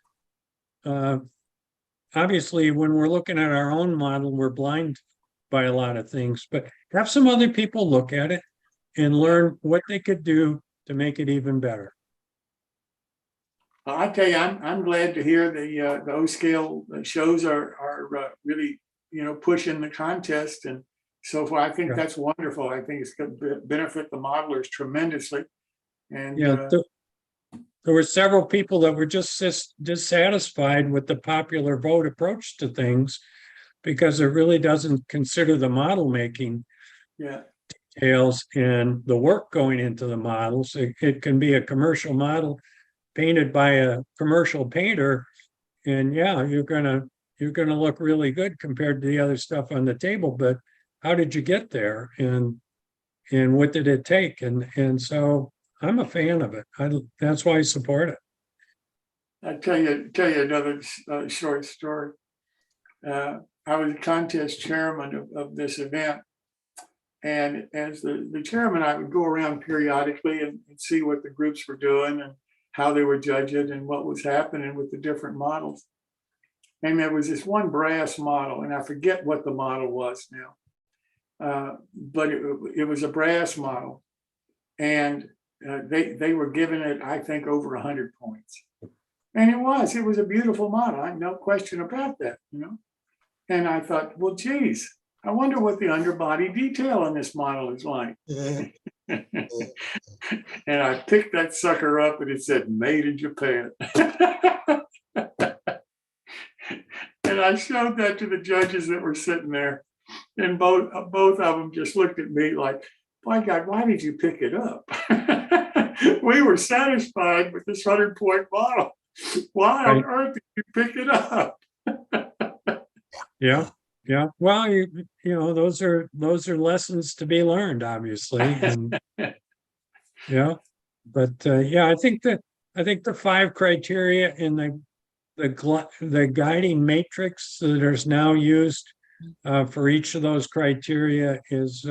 Obviously, when we're looking at our own model, we're blind by a lot of things, but have some other people look at it and learn what they could do to make it even better. I tell you, I'm glad to hear the O-scale shows are really, pushing the contest and so far. I think that's wonderful. I think it's going to benefit the modelers tremendously. And there were several people that were just dissatisfied with the popular vote approach to things because it really doesn't consider the model making details and the work going into the models. It can be a commercial model painted by a commercial painter, and you're gonna look really good compared to the other stuff on the table. But how did you get there, and what did it take? And so I'm a fan of it. That's why I support it. I'll tell you another short story. I was contest chairman of this event. And as the chairman, I would go around periodically and see what the groups were doing and how they were judging and what was happening with the different models. And there was this one brass model, and I forget what the model was now, but it was a brass model. And they were giving it, I think, over 100 points. And it was a beautiful model. No question about that, And I thought, well, geez, I wonder what the underbody detail on this model is like. And I picked that sucker up and it said made in Japan. And I showed that to the judges that were sitting there. And both of them just looked at me like, my God, why did you pick it up? We were satisfied with this 100-point model. Why on earth did you pick it up? Yeah. Well, those are lessons to be learned, obviously. And but I think the 5 criteria in the guiding matrix that is now used for each of those criteria is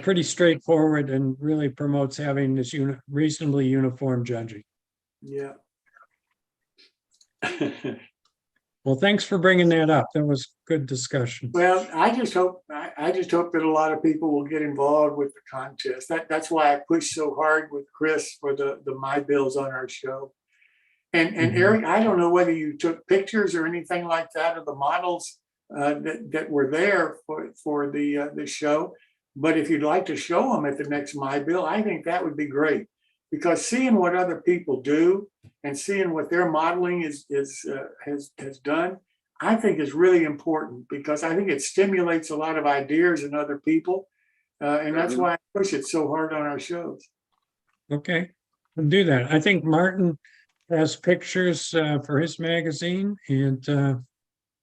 pretty straightforward and really promotes having this reasonably uniform judging. Yeah. Well, thanks for bringing that up. That was good discussion. Well, I just hope that a lot of people will get involved with the contest. That's why I pushed so hard with Chris for the My Bills on our show. And Eric, I don't know whether you took pictures or anything like that of the models that were there for the show. But if you'd like to show them at the next My Bill, I think that would be great, because seeing what other people do and seeing what their modeling has done, I think is really important, because I think it stimulates a lot of ideas in other people. And that's why I push it so hard on our shows. Okay, I'll do that. I think Martin has pictures for his magazine, and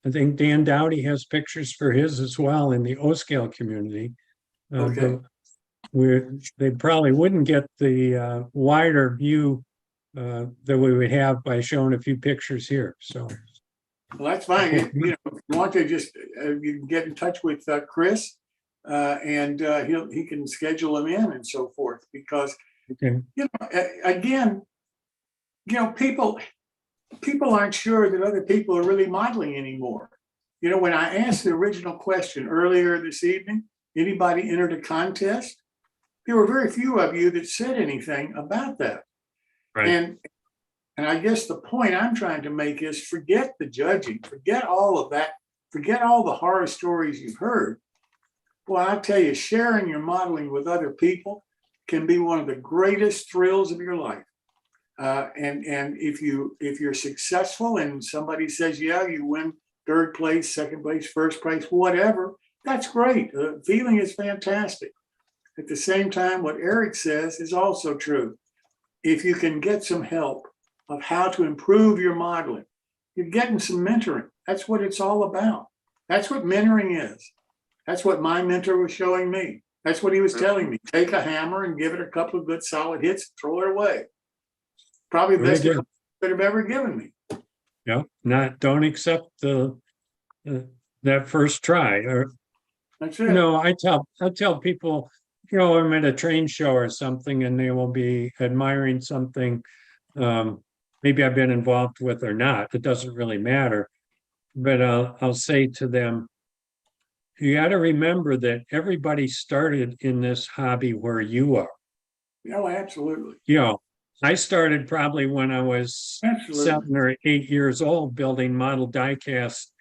I think Dan Dowdy has pictures for his as well in the O-scale community. Okay. But they probably wouldn't get the wider view that we would have by showing a few pictures here. So, Well, that's fine. If you want to just, you can get in touch with Chris and he can schedule them in and so forth, because, okay. Again, people aren't sure that other people are really modeling anymore. When I asked the original question earlier this evening, anybody entered a contest? There were very few of you that said anything about that. Right. And I guess the point I'm trying to make is forget the judging, forget all of that, forget all the horror stories you've heard. Well, I'll tell you, sharing your modeling with other people can be one of the greatest thrills of your life. And if you're successful and somebody says, yeah, you win third place, second place, first place, whatever, that's great. The feeling is fantastic. At the same time, what Eric says is also true. If you can get some help of how to improve your modeling, you're getting some mentoring. That's what it's all about. That's what mentoring is. That's what my mentor was showing me. That's what he was telling me. Take a hammer and give it a couple of good solid hits, throw it away. Probably the best advice he could have ever given me. Yeah, don't accept that first try. Or that's it. I tell people, I'm at a train show or something, and they will be admiring something. Maybe I've been involved with or not. It doesn't really matter. But I'll say to them, you got to remember that everybody started in this hobby where you are. No, absolutely. I started probably when I was 7 or 8 years old building model die-cast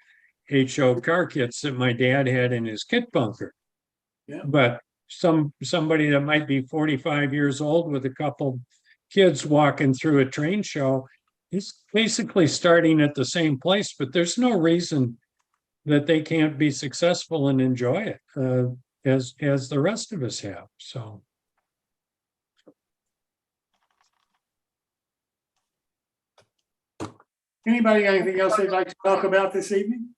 HO car kits that my dad had in his kit bunker. Yeah. But somebody that might be 45 years old with a couple kids walking through a train show, he's basically starting at the same place, but there's no reason that they can't be successful and enjoy it as the rest of us have. So. Anybody got anything else they'd like to talk about this evening?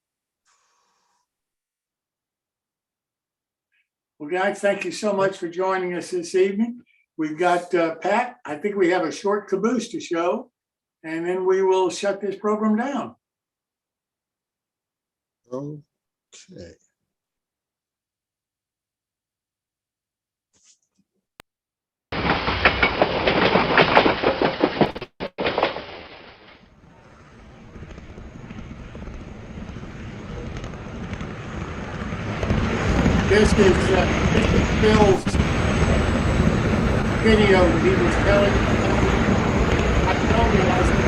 Well, guys, thank you so much for joining us this evening. We've got Pat. I think we have a short caboose to show, and then we will shut this program down. Okay. This is Bill's video that he was telling. I told you I said,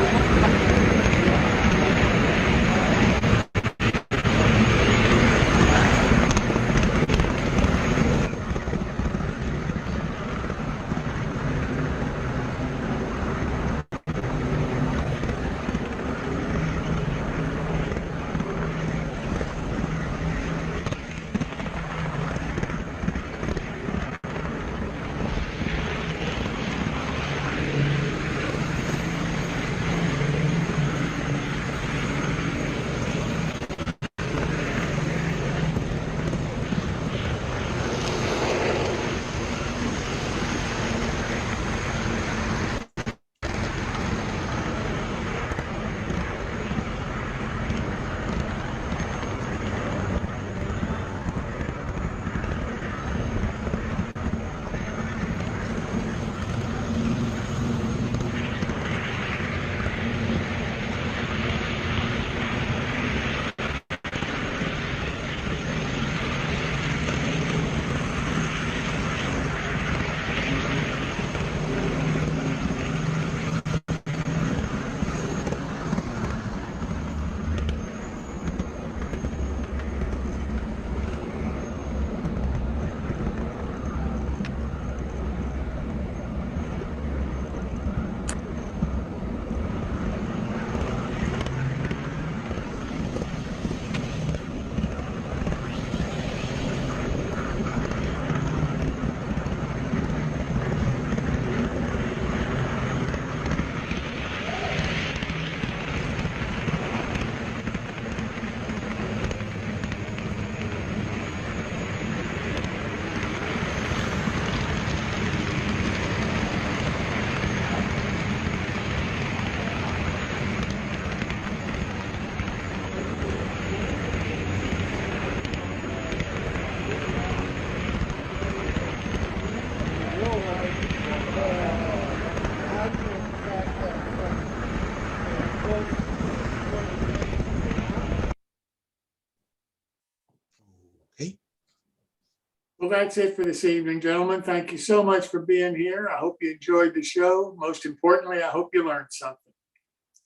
Well, that's it for this evening, gentlemen. Thank you so much for being here. I hope you enjoyed the show. Most importantly, I hope you learned something.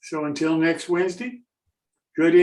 So until next Wednesday, good